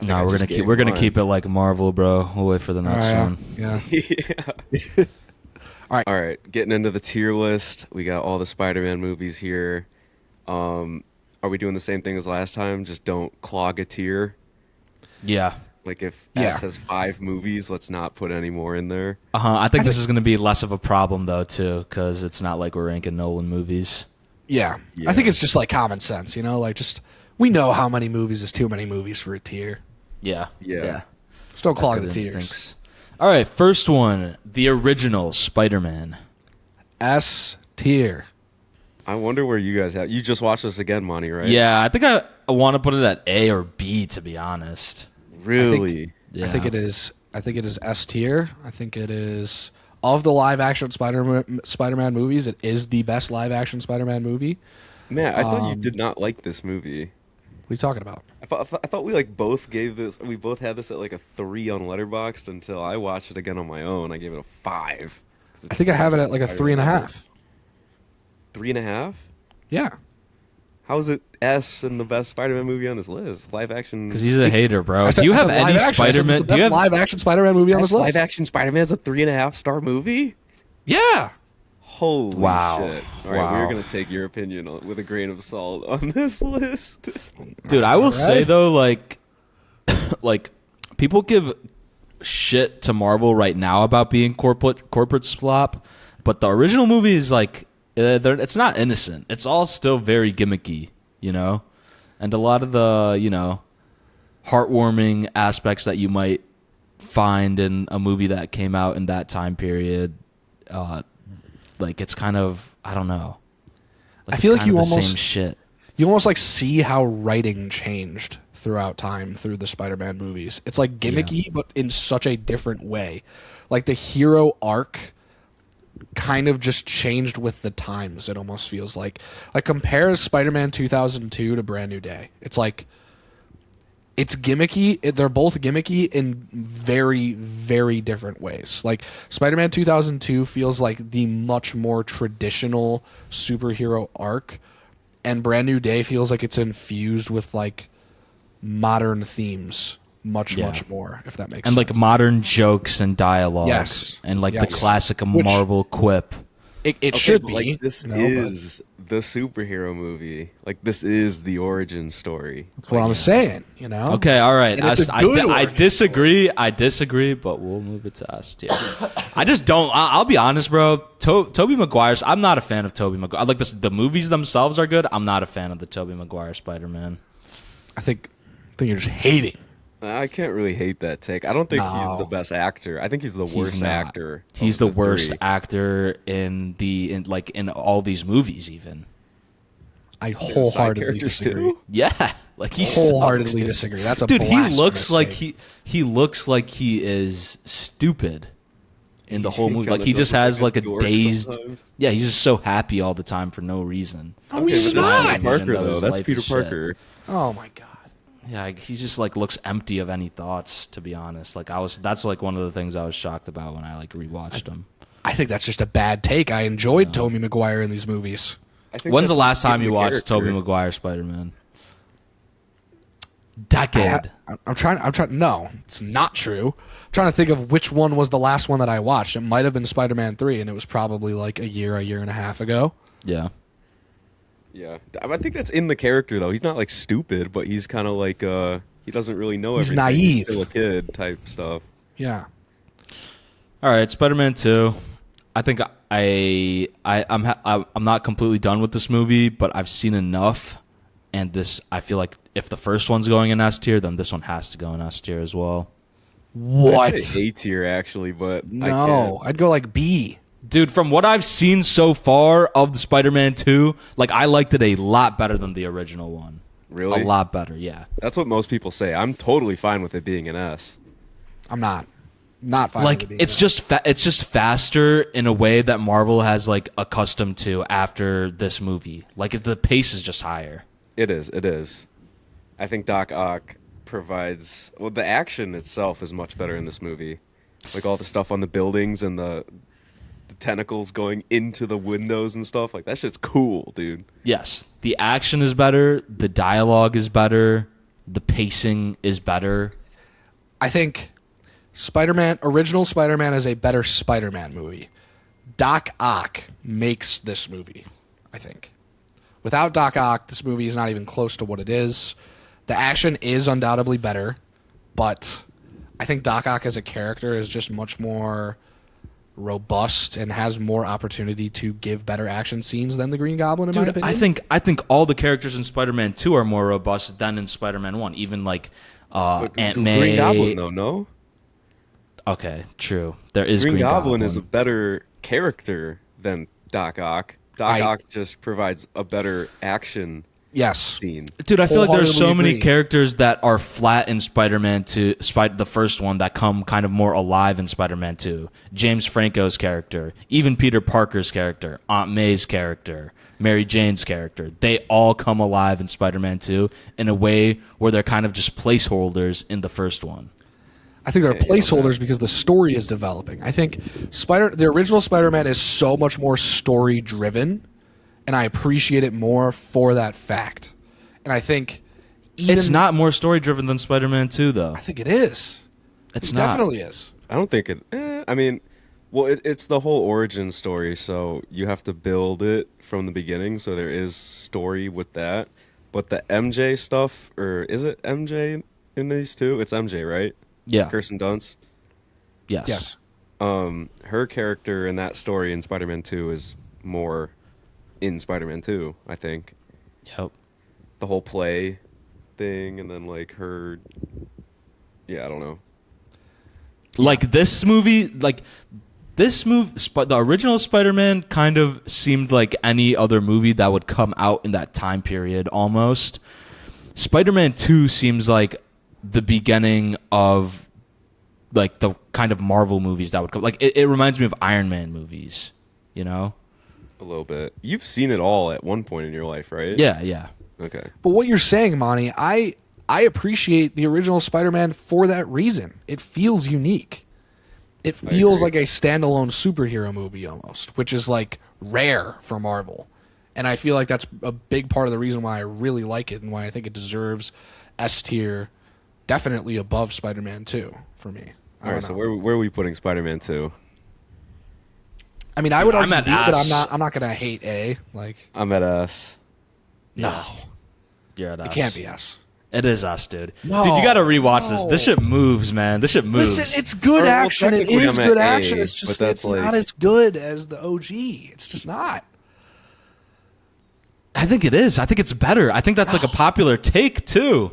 B: No, we're gonna keep it like Marvel, bro. We'll wait for the next one.
A: Yeah.
C: Yeah. All right. Getting into the tier list, we got all the Spider-Man movies here. Are we doing the same thing as last time? Just don't clog a tier.
B: Yeah.
C: Like if S has 5 movies, let's not put any more in there.
B: I think this is going to be less of a problem though too, because it's not like we're ranking Nolan movies.
A: Yeah. I think it's just like common sense, you know, like just we know how many movies is too many movies for a tier.
B: Yeah.
A: Just don't clog the tiers.
B: Instincts. All right, first one, the original Spider-Man.
A: S tier.
C: I wonder where you guys have. You just watched this again, Monty, right?
B: Yeah, I think I want to put it at A or B, to be honest.
C: Really?
A: I think it is S tier. I think it is of the live action Spider-Man movies. It is the best live action Spider-Man movie.
C: Man, I thought you did not like this movie.
A: What are you talking about?
C: I thought we like both gave this. We both had this at like a 3 on Letterboxd until I watched it again on my own. I gave it a 5.
A: I think I have it at like a 3.5.
C: 3.5?
A: Yeah.
C: How is it S and the best Spider-Man movie on this list? Live action.
B: Because he's a hater, bro.
A: Do
B: you have any Spider-Man?
A: Do you have live action Spider-Man movie on this list?
C: Live action Spider-Man is a 3.5 star movie?
A: Yeah.
C: Holy shit. All right,
B: Wow.
C: we're going to take your opinion with a grain of salt on this list.
B: Dude, I will say though, like people give shit to Marvel right now about being corporate slop, but the original movie is like it's not innocent. It's all still very gimmicky, you know, and a lot of the heartwarming aspects that you might find in a movie that came out in that time period, like it's kind of I don't know.
A: I feel like you
B: same shit.
A: You almost like see how writing changed throughout time through the Spider-Man movies. It's like gimmicky, but in such a different way. Like the hero arc kind of just changed with the times. It almost feels like compare Spider-Man 2002 to Brand New Day. It's like it's gimmicky. They're both gimmicky in very, very different ways. Like Spider-Man 2002 feels like the much more traditional superhero arc, and Brand New Day feels like it's infused with like modern themes much more, if that makes sense.
B: And like modern jokes and dialogues.
A: Yes.
B: And like the classic Marvel quip.
A: It should be.
C: Like, this is the superhero movie. Like, this is the origin story.
A: That's what I'm saying, you know?
B: Okay, all right. I
A: disagree.
B: disagree, but we'll move it to S tier. I just don't. I'll be honest, bro. Tobey Maguire's. I'm not a fan of Tobey Maguire. Like the movies themselves are good. I'm not a fan of the Tobey Maguire Spider-Man.
A: I think you're just hating.
C: I can't really hate that take. I don't think he's the best actor. I think he's the worst actor.
B: He's the worst actor in all these movies, even.
A: I wholeheartedly disagree.
C: Too?
B: Yeah, like he
A: wholeheartedly disagree. That's a
B: dude. He looks like he is stupid in the whole movie. Like he just has like a dazed. Sometimes. Yeah, he's just so happy all the time for no reason.
A: Oh, he's not.
C: Parker though. That's Peter Parker.
A: Oh my god.
B: Yeah, he just like looks empty of any thoughts. To be honest, that's like one of the things I was shocked about when I like rewatched him.
A: I think that's just a bad take. I enjoyed Tobey Maguire in these movies.
B: When's the last time you watched Tobey Maguire Spider-Man? Decade.
A: I'm trying. No, it's not true. I'm trying to think of which one was the last one that I watched. It might have been Spider-Man 3, and it was probably like a year and a half ago.
B: Yeah.
C: Yeah, I think that's in the character though. He's not like stupid, but he's kind of like he doesn't really know everything.
A: He's naive.
C: He's still a kid type stuff.
A: Yeah.
B: All right, Spider-Man 2. I'm not completely done with this movie, but I've seen enough, and I feel like if the first one's going in S tier, then this one has to go in S tier as well.
A: What?
C: I'd say A tier actually, but I
A: No,
C: can't.
A: I'd go like B.
B: Dude, from what I've seen so far of the Spider-Man 2, like I liked it a lot better than the original one.
C: Really?
B: A lot better, yeah.
C: That's what most people say. I'm totally fine with it being an S.
A: I'm not fine.
B: Like
A: with it being
B: it's
A: an
B: just it's just faster in a way that Marvel has like accustomed to after this movie. Like the pace is just higher.
C: It is. It is. I think Doc Ock provides. Well, the action itself is much better in this movie. Like all the stuff on the buildings and the tentacles going into the windows and stuff. Like that shit's cool, dude.
B: Yes, the action is better, the dialogue is better, the pacing is better.
A: I think original Spider-Man is a better Spider-Man movie. Doc Ock makes this movie, I think. Without Doc Ock, this movie is not even close to what it is. The action is undoubtedly better, but I think Doc Ock as a character is just much more robust and has more opportunity to give better action scenes than the Green Goblin, in my
B: Dude,
A: opinion.
B: I think all the characters in Spider-Man 2 are more robust than in Spider-Man 1. Even like Aunt May.
C: Green Goblin, though, no?
B: Okay, true. There is
C: Green
B: Green
C: Goblin is a better character than Doc Ock. Doc Ock just provides a better action
A: Yes.
C: scene.
B: Dude, I feel like there's so
A: Wholeheartedly
B: many
A: agree.
B: characters that are flat in Spider-Man 2, the first one, that come kind of more alive in Spider-Man 2. James Franco's character, even Peter Parker's character, Aunt May's character, Mary Jane's character. They all come alive in Spider-Man 2 in a way where they're kind of just placeholders in the first one.
A: I think they're placeholders because the story is developing. I think the original Spider-Man is so much more story-driven, and I appreciate it more for that fact. And I think
B: It's not more story-driven than Spider-Man 2, though.
A: I think it is.
B: It's
A: It
B: not.
A: definitely is.
C: I don't think it. I mean, well, it's the whole origin story, so you have to build it from the beginning. So there is story with that. But the MJ stuff, or is it MJ in these two? It's MJ, right?
B: Yeah.
C: Kirsten Dunst.
B: Yes.
A: Yes.
C: Her character in that story in Spider-Man 2 is more in Spider-Man 2, I think.
B: Yep.
C: The whole play thing, and then like her. Yeah, I don't know.
B: Like this movie, the original Spider-Man kind of seemed like any other movie that would come out in that time period almost. Spider-Man 2 seems like the beginning of like the kind of Marvel movies that would come. Like it reminds me of Iron Man movies, you know?
C: A little bit. You've seen it all at one point in your life, right?
B: Yeah, yeah.
C: Okay.
A: But what you're saying, Monty, I appreciate the original Spider-Man for that reason. It feels unique. It feels like a standalone superhero movie almost, which is like rare for Marvel. And I feel like that's a big part of the reason why I really like it and why I think it deserves S tier, definitely above Spider-Man 2 for me.
C: All right, so where are we putting Spider-Man 2?
A: I mean, I would
B: I'm
A: argue
B: at
A: B, but
B: S.
A: I'm not going to hate A. Like,
C: I'm at S.
A: no,
B: You're at
A: it
B: us.
A: can't be S.
B: It is us, dude.
A: No,
B: Dude, you got to rewatch this. This
A: no.
B: shit moves, man. This shit moves.
A: Listen, it's good
C: Well,
A: action. It
C: technically
A: is
C: I'm at
A: good
C: A,
A: action. It's
C: but
A: just
C: that's
A: it's
C: like-
A: not as good as the OG. It's just not.
B: I think it is. I think it's better. I think that's like a popular take too.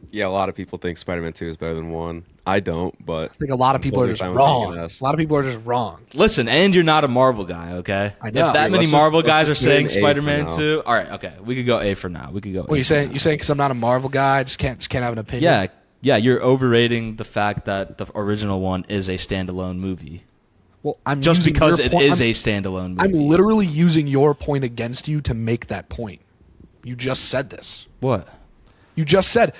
C: Yeah, a lot of people think Spider-Man 2 is better than 1. I don't, but
A: I think a lot of people are
C: totally
A: just
C: fine with
A: wrong.
C: being
A: A
C: an S.
A: lot of people are just wrong.
B: Listen, and you're not a Marvel guy, okay?
A: I know.
B: If that
C: Wait,
B: many
C: let's
B: Marvel
C: just
B: guys are
C: put it in
B: saying
C: A for
B: Spider-Man
C: now.
B: 2, all right, okay, we could go A for now. We could go.
A: What
B: A
A: you
B: for
A: saying?
B: now.
A: You saying because I'm not a Marvel guy, I just can't have an opinion?
B: Yeah. You're overrating the fact that the original one is a standalone movie,
A: Well, I'm
B: just
A: using
B: because
A: your
B: it
A: point-
B: is
A: I'm,
B: a standalone
A: I'm
B: movie.
A: literally using your point against you to make that point. You just said this.
B: What?
A: You just said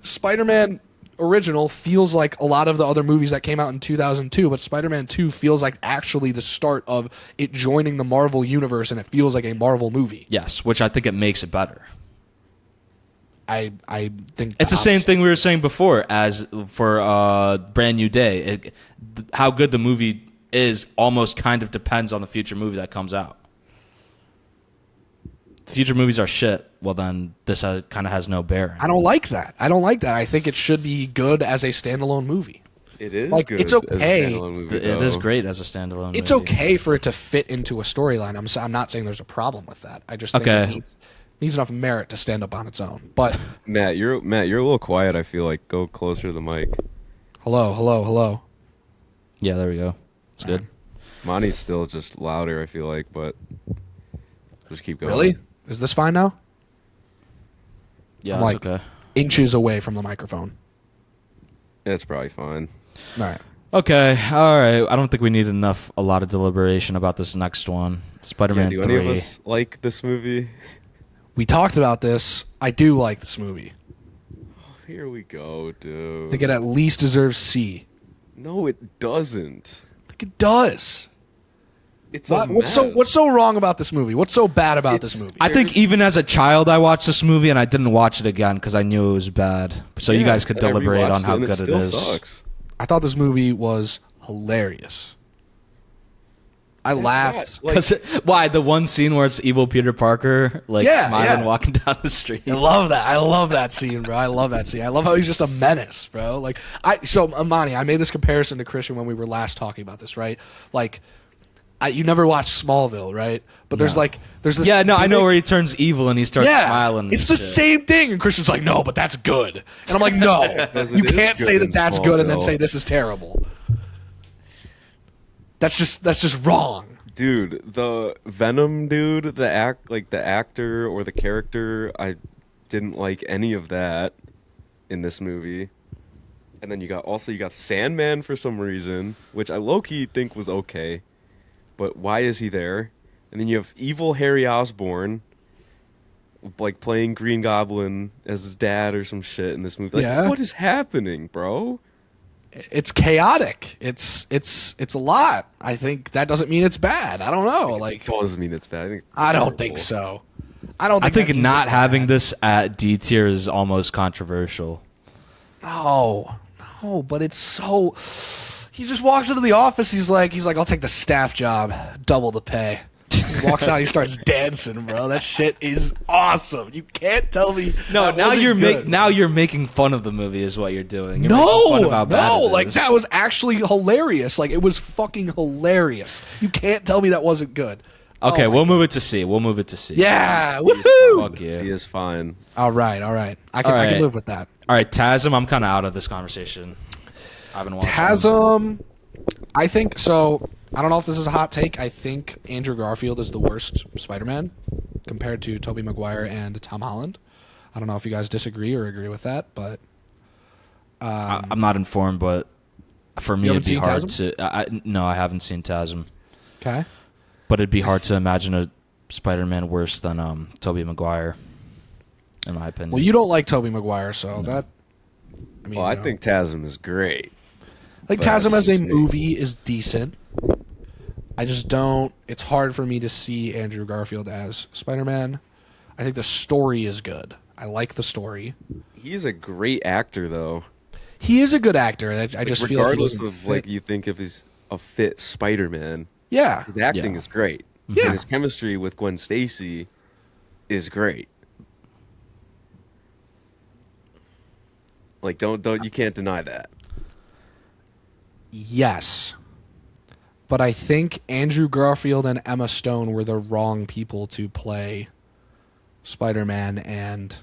A: Spider-Man original feels like a lot of the other movies that came out in 2002, but Spider-Man 2 feels like actually the start of it joining the Marvel universe, and it feels like a Marvel movie.
B: Yes, which I think it makes it better.
A: I think
B: It's the same
A: opposite.
B: thing we were saying before as for Brand New Day. How good the movie is almost kind of depends on the future movie that comes out. If future movies are shit, well then this kind of has no bearing.
A: I don't like that. I think it should be good as a standalone movie.
C: It is
A: Like,
C: good.
A: it's
C: as a
A: okay.
C: standalone movie,
B: It is
C: though.
B: great as a standalone.
A: It's
B: movie.
A: okay for it to fit into a storyline. I'm not saying there's a problem with that. I just think
B: Okay.
A: it needs enough merit to stand up on its own. But
C: Matt, you're a little quiet. I feel like go closer to the mic.
A: hello.
B: Yeah, there we go. It's good.
C: Monty's still just louder. I feel like, but just keep going.
A: Really? Is this fine now?
B: Yeah,
A: I'm
B: it's
A: like-
B: okay.
A: Inches away from the microphone.
C: It's probably fine.
A: All right.
B: Okay, all right. I don't think we need a lot of deliberation about this next one. Spider-Man
C: Do
B: 3.
C: any of us like this movie?
A: We talked about this. I do like this movie.
C: Here we go,
A: I
C: dude.
A: think it at least deserves C.
C: No, it doesn't.
A: I think it does.
C: It's
A: What's so wrong about this movie? What's so bad about this movie?
B: I think even as a child, I watched this movie and I didn't watch it again because I knew it was bad. So you guys could deliberate on how good it
C: still
B: is.
C: Sucks.
A: I thought this movie was hilarious. I laughed.
B: Why the one scene where it's evil Peter Parker smiling walking down the street?
A: I love that. I love that scene, bro. I love that scene. I love how he's just a menace, bro. Like Amani, I made this comparison to Christian when we were last talking about this, right? Like, you never watched Smallville, right? But there's this.
B: Yeah, no, I know where he turns evil and he starts smiling.
A: It's the same thing, and Christian's like, no, but that's good, and I'm like, no, you can't say that that's good and then say this is terrible. That's just wrong.
C: Dude, the Venom dude, the actor or the character, I didn't like any of that in this movie. And then you got Sandman for some reason, which I low-key think was okay. But why is he there? And then you have evil Harry Osborn, like playing Green Goblin as his dad or some shit in this movie. Like, what is happening, bro?
A: It's chaotic. It's a lot. I think that doesn't mean it's bad. I don't know. Like,
C: It doesn't mean it's bad.
A: I don't think so.
B: I think not having this at D tier is almost controversial.
A: No, but it's so. He just walks into the office. He's like, I'll take the staff job, double the pay. He walks out. He starts dancing, bro. That shit is awesome. You can't tell me.
B: No,
A: that
B: now
A: wasn't
B: you're
A: good.
B: making fun of the movie is what you're doing. You're making fun of how bad it
A: like
B: is.
A: that was actually hilarious. Like, it was fucking hilarious. You can't tell me that wasn't good.
B: Okay,
A: Oh my
B: we'll
A: God.
B: move it to C. We'll move it to C.
A: Yeah, woohoo!
B: Fuck yeah.
C: He is fine.
A: All right. I can
B: All right.
A: live with that.
B: All right, Tasm, I'm kind of out of this conversation. I've been watching.
A: Tasm, I think so. I don't know if this is a hot take. I think Andrew Garfield is the worst Spider-Man compared to Tobey Maguire and Tom Holland. I don't know if you guys disagree or agree with that, but
B: I'm not informed, but for me
A: You
B: it'd be
A: haven't
B: hard
A: seen
B: to. No, I haven't seen Tasm,
A: okay.
B: but it'd be hard to imagine a Spider-Man worse than Tobey Maguire, in my opinion.
A: Well, you don't like Tobey Maguire, so that. I mean,
C: Well, I think Tasm is great.
A: like
C: but
A: Tasm as a
C: that's me.
A: movie is decent. I just don't. It's hard for me to see Andrew Garfield as Spider-Man. I think the story is good. I like the story.
C: He's a great actor, though.
A: He is a good actor. I just feel like he
C: regardless
A: doesn't
C: of
A: fit.
C: you think if he's a fit Spider-Man,
A: Yeah,
C: his acting
B: Yeah.
C: is great.
A: Yeah.
C: And his chemistry with Gwen Stacy is great. Like, don't you can't deny that.
A: yes. But I think Andrew Garfield and Emma Stone were the wrong people to play Spider-Man and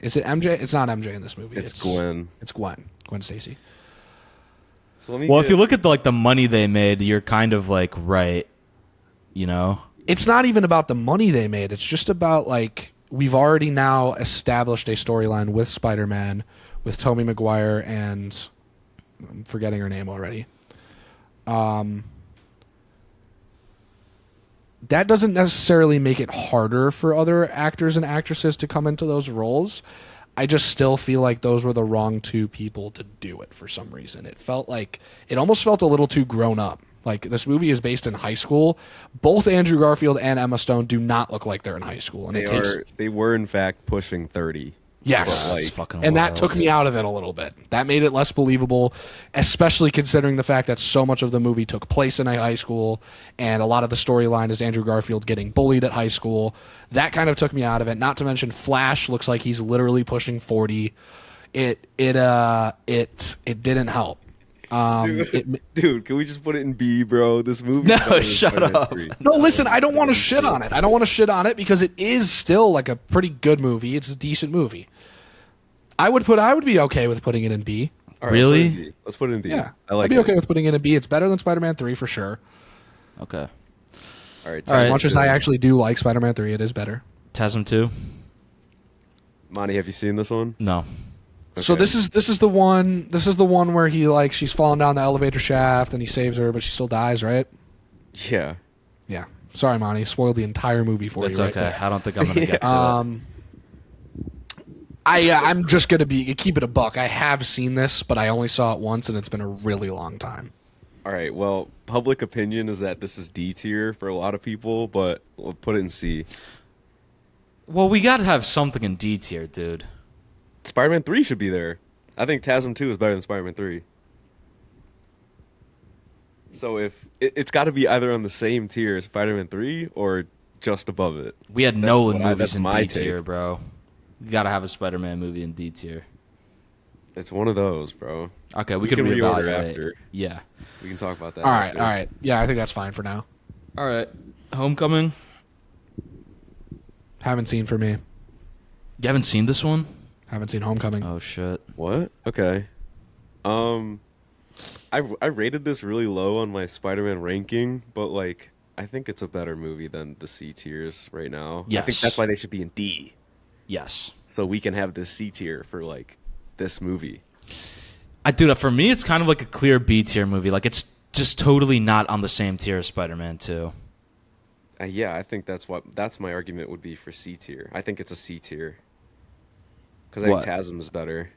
A: is it MJ? It's not MJ in this movie.
C: It's Gwen.
A: It's Gwen. Gwen Stacy.
C: So let me
B: Well,
C: get-
B: if you look at the money they made, you're kind of like right, you know.
A: It's not even about the money they made. It's just about like we've already now established a storyline with Spider-Man, with Tobey Maguire and I'm forgetting her name already. That doesn't necessarily make it harder for other actors and actresses to come into those roles. I just still feel like those were the wrong two people to do it for some reason. It almost felt a little too grown up. Like, this movie is based in high school. Both Andrew Garfield and Emma Stone do not look like they're in high school, and
C: they were in fact pushing 30.
A: yes,
C: But, like,
B: That's fucking
A: and that
B: wild.
A: took me out of it a little bit. That made it less believable, especially considering the fact that so much of the movie took place in a high school, and a lot of the storyline is Andrew Garfield getting bullied at high school. That kind of took me out of it. Not to mention, Flash looks like he's literally pushing 40. it didn't help.
C: Dude, can we just put it in B, bro? This movie.
B: No, shut up.
A: No, listen, I don't want to shit on it. I don't want to shit on it because it is still like a pretty good movie. It's a decent movie. I would be okay with putting it in B.
C: All right,
B: Really?
C: Let's put it in B.
A: Yeah,
C: I like
A: I'd be
C: it.
A: okay with putting it in B. It's better than Spider-Man 3 for sure.
B: Okay.
C: All right.
A: As much as I actually do like Spider-Man 3, it is better.
B: TASM 2?
C: Monty, have you seen this one?
B: No.
A: So
C: Okay.
A: this is the one where he like she's falling down the elevator shaft and he saves her, but she still dies, right?
C: Yeah.
A: Yeah. Sorry, Monty, spoiled the entire movie for
B: It's
A: you. Right
B: okay.
A: there.
B: I don't think I'm going to get to it.
A: I'm just gonna keep it a buck. I have seen this, but I only saw it once, and it's been a really long time.
C: All right. Well, public opinion is that this is D tier for a lot of people, but we'll put it in C.
B: Well, we got to have something in D tier, dude.
C: Spider-Man 3 should be there. I think TASM 2 is better than Spider-Man 3. So if it's got to be either on the same tier as Spider-Man 3 or just above it.
B: We had Nolan
C: that's
B: movies in
C: my
B: D tier,
C: take.
B: bro. You got to have a Spider-Man movie in D tier.
C: It's one of those, bro.
B: Okay,
C: We
B: we can
C: can reorder
B: reevaluate.
C: after.
B: Yeah.
C: We can talk about that.
A: All right,
C: after.
A: all right. Yeah, I think that's fine for now.
B: All right. Homecoming?
A: Haven't seen for me.
B: You haven't seen this one?
A: Haven't seen Homecoming.
B: Oh, shit.
C: What? Okay. I rated this really low on my Spider-Man ranking, but like I think it's a better movie than the C tiers right now. I think
B: Yes.
C: that's why they should be in D.
B: Yes.
C: So we can have this C tier for like this movie.
B: Dude, for me, it's kind of like a clear B tier movie. Like, it's just totally not on the same tier as Spider-Man 2.
C: Yeah, I think that's my argument would be for C tier. I think it's a C tier. Because I
B: What?
C: think TASM is better.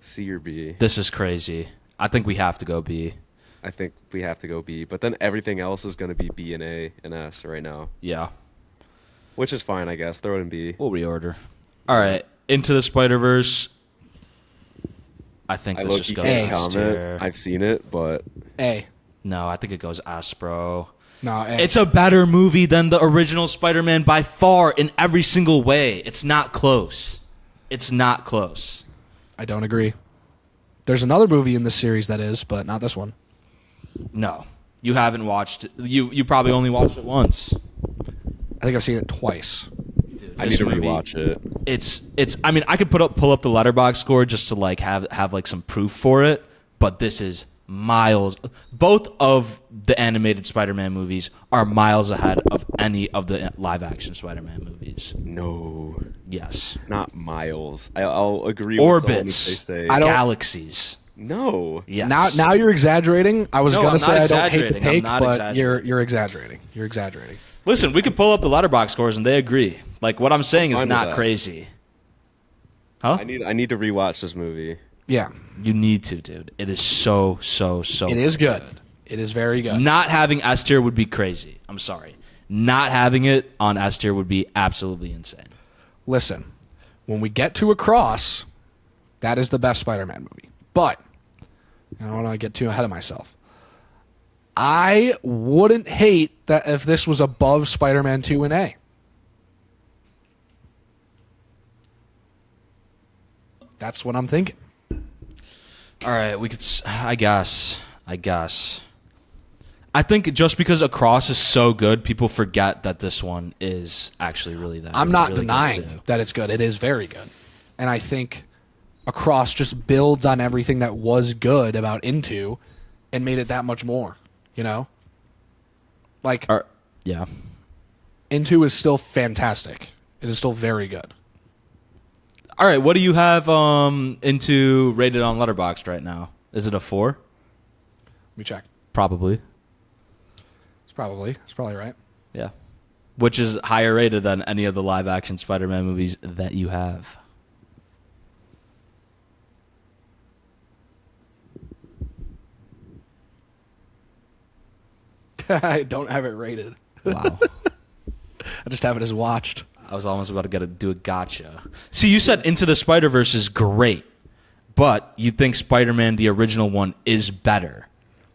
C: C or B.
B: This is crazy. I think we have to go B.
C: I think we have to go B. But then everything else is going to be B and A and S right now.
B: Yeah.
C: Which is fine, I guess. Throw it in B.
B: We'll reorder. All right. Into the Spider-Verse. I think
C: I
B: this
C: low-key
B: just goes
C: can't
B: S
C: comment.
B: tier.
C: I've seen it, but
A: A.
B: No, I think it goes S, bro.
A: No, A.
B: It's a better movie than the original Spider-Man by far in every single way. It's not close. It's not close.
A: I don't agree. There's another movie in this series that is, but not this one.
B: No. You haven't watched it. You probably only watched it once.
A: I think I've seen it twice.
B: Dude,
C: I need
B: this
C: to
B: movie,
C: rewatch it.
B: It's I mean, I could pull up the Letterboxd score just to like have like some proof for it, but this is miles. Both of the animated Spider-Man movies are miles ahead of any of the live action Spider-Man movies.
C: No,
B: Yes.
C: not miles. I'll agree with someone if
B: Orbits.
C: they say
A: I don't-
B: Galaxies.
C: no.
B: Yes.
A: Now you're exaggerating. I was
B: No,
A: gonna
B: I'm
A: say
B: not
A: I don't hate the
B: exaggerating. I'm
A: take,
B: not
A: but
B: exaggerating.
A: you're exaggerating. You're exaggerating.
B: Listen, we could pull up the Letterboxd scores and they agree. Like what I'm saying is
C: fine with
B: not
C: that.
B: crazy. Huh?
C: I need to rewatch this movie.
A: Yeah,
B: You need to, dude. It is so
A: it is good. It is very good.
B: Not having S tier would be crazy. I'm sorry. Not having it on S tier would be absolutely insane.
A: Listen, when we get to Across, that is the best Spider-Man movie. But I don't want to get too ahead of myself. I wouldn't hate that if this was above Spider-Man 2 and A. That's what I'm thinking.
B: All right, we could. I guess. I think just because Across is so good, people forget that this one is actually really that.
A: I'm not
B: really good,
A: denying
B: too.
A: that it's good. It is very good. And I think Across just builds on everything that was good about Into and made it that much more, you know? Like,
B: Yeah.
A: Into is still fantastic. It is still very good.
B: All right, what do you have into rated on Letterboxd right now? Is it a 4?
A: Let me check.
B: Probably.
A: It's probably right.
B: Yeah. Which is higher rated than any of the live action Spider-Man movies that you have.
A: I don't have it rated.
B: Wow.
A: I just have it as watched.
B: I was almost about to do a gotcha. See, you said Into the Spider-Verse is great, but you think Spider-Man, the original one, is better.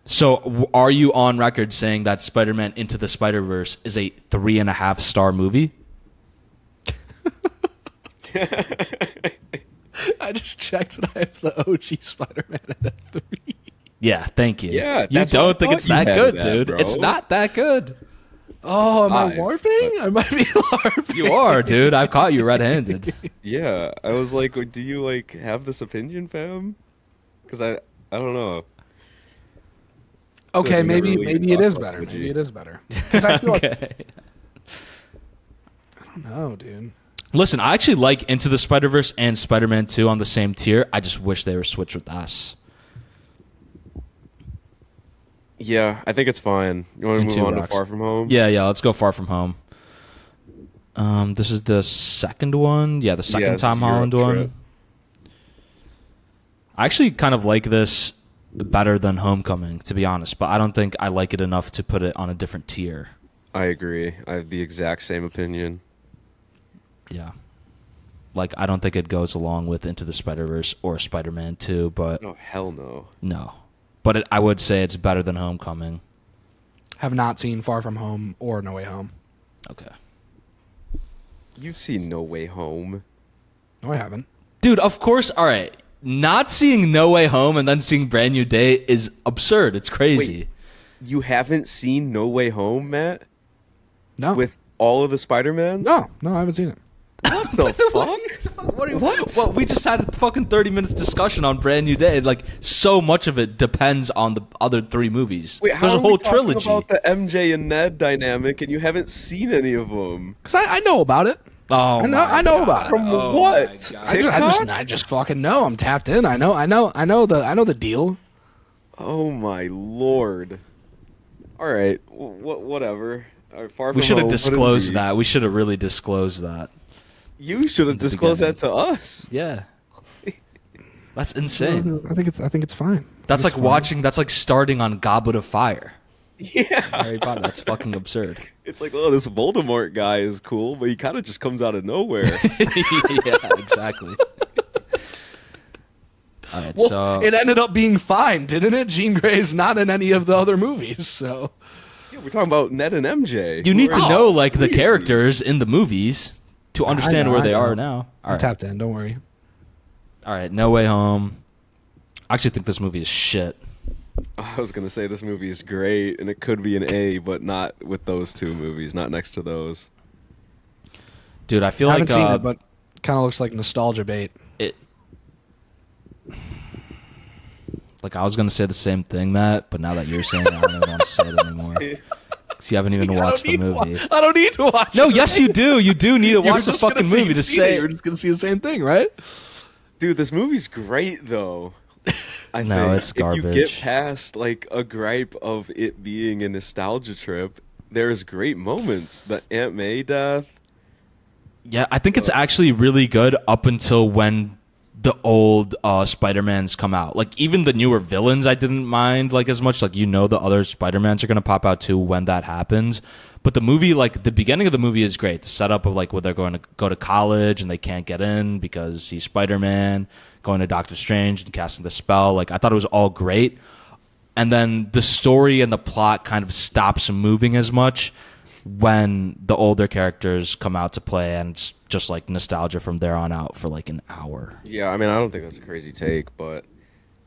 B: So are you on record saying that Spider-Man Into the Spider-Verse is a 3.5-star movie?
A: I just checked and I have the OG Spider-Man at a 3.
B: Yeah, thank you.
C: Yeah,
B: you
C: that's what I
B: don't think
C: thought
B: it's
C: you
B: that
C: had
B: good,
C: it at,
B: dude.
C: bro.
B: It's not that good.
A: Oh, am I
C: 5,
A: LARPing?
C: but-
A: I might be LARPing.
B: You are, dude. I've caught you red-handed.
C: Yeah, I was like, do you like have this opinion, fam? Because I don't know.
A: Okay,
C: we never
A: maybe
C: really
A: it
C: talked
A: is
C: about
A: better.
C: OG.
A: Maybe it is better. Because I feel like,
B: Okay.
A: I don't know, dude.
B: Listen, I actually like Into the Spider-Verse and Spider-Man 2 on the same tier. I just wish they were switched with us.
C: Yeah, I think it's fine. You want to
B: And
C: move
B: two
C: on to
B: rocks.
C: Far From Home?
B: Yeah, let's go Far From Home. This is the second one. Yeah, the second
C: this
B: Tom
C: is Europe
B: Holland
C: trip.
B: one. I actually kind of like this better than Homecoming, to be honest, but I don't think I like it enough to put it on a different tier.
C: I agree. I have the exact same opinion.
B: Yeah. Like, I don't think it goes along with Into the Spider-Verse or Spider-Man 2, but
C: Oh, hell no.
B: no. But I would say it's better than Homecoming.
A: Have not seen Far From Home or No Way Home.
B: Okay.
C: You've seen No Way Home.
A: No, I haven't.
B: Dude, of course, all right. Not seeing No Way Home and then seeing Brand New Day is absurd. It's crazy.
C: Wait. You haven't seen No Way Home, Matt?
A: No.
C: With all of the Spider-Mans?
A: No, I haven't seen it.
C: What the fuck?
B: What? Well, we just had a fucking 30 minutes discussion on Brand New Day. Like, so much of it depends on the other three movies.
C: Wait, how
B: There's a
C: are
B: whole
C: we talking
B: trilogy.
C: about the MJ and Ned dynamic and you haven't seen any of them?
A: Because I know about it.
B: Oh,
A: I know about it.
C: From
B: Oh
C: what?
B: my God.
C: TikTok?
A: I just fucking know. I'm tapped in. I know the deal.
C: Oh my lord. All right, whatever. All right, Far
B: We
C: From
B: should have
C: Home, what is
B: disclosed
C: the-
B: that. We should have really disclosed that.
C: You should have
B: the
C: disclosed
B: beginning.
C: that to us.
B: Yeah. That's insane.
A: I think it's fine.
B: That's like watching. That's like starting on Goblet of Fire.
C: Yeah.
B: Harry Potter. That's fucking absurd.
C: It's like, oh, this Voldemort guy is cool, but he kind of just comes out of nowhere.
B: Yeah, exactly. All right,
A: Well,
B: so
A: it ended up being fine, didn't it? Jean Grey's not in any of the other movies, so
C: Yeah, we're talking about Ned and MJ.
B: you need to
C: Who are-
B: know like the
C: Really?
B: characters in the movies to understand
A: know,
B: where
A: I
B: they
A: know.
B: are now. All
A: I'm
B: right.
A: tapped in. Don't worry.
B: All right, No Way Home. I actually think this movie is shit.
C: I was gonna say this movie is great, and it could be an A, but not with those two movies, not next to those.
B: Dude, I feel
A: I
B: like
A: haven't seen it, but kind of looks like nostalgia bait.
B: it. Like I was gonna say the same thing, Matt, but now that you're saying it, I don't even want to say it anymore. 'Cause you haven't even watched the movie.
A: I don't need to watch.
B: No,
A: it.
B: yes, you do. You do need to
A: You were
B: watch the
A: just gonna
B: fucking
A: say
B: movie
A: you've
B: to
A: seen it.
B: say.
A: You were just gonna see the same thing, right?
C: Dude, this movie's great though. I
B: No,
C: think.
B: it's
C: If you get
B: garbage.
C: past like a gripe of it being a nostalgia trip, there's great moments. The Aunt May death.
B: Yeah, I think it's actually really good up until when the old Spider-Mans come out. Like even the newer villains I didn't mind like as much. Like the other Spider-Mans are gonna pop out too when that happens. But the movie, like the beginning of the movie is great. The setup of like where they're going to go to college and they can't get in because he's Spider-Man, going to Doctor Strange and casting the spell. Like I thought it was all great. And then the story and the plot kind of stops moving as much when the older characters come out to play, and it's just like nostalgia from there on out for like an hour.
C: Yeah, I mean, I don't think that's a crazy take, but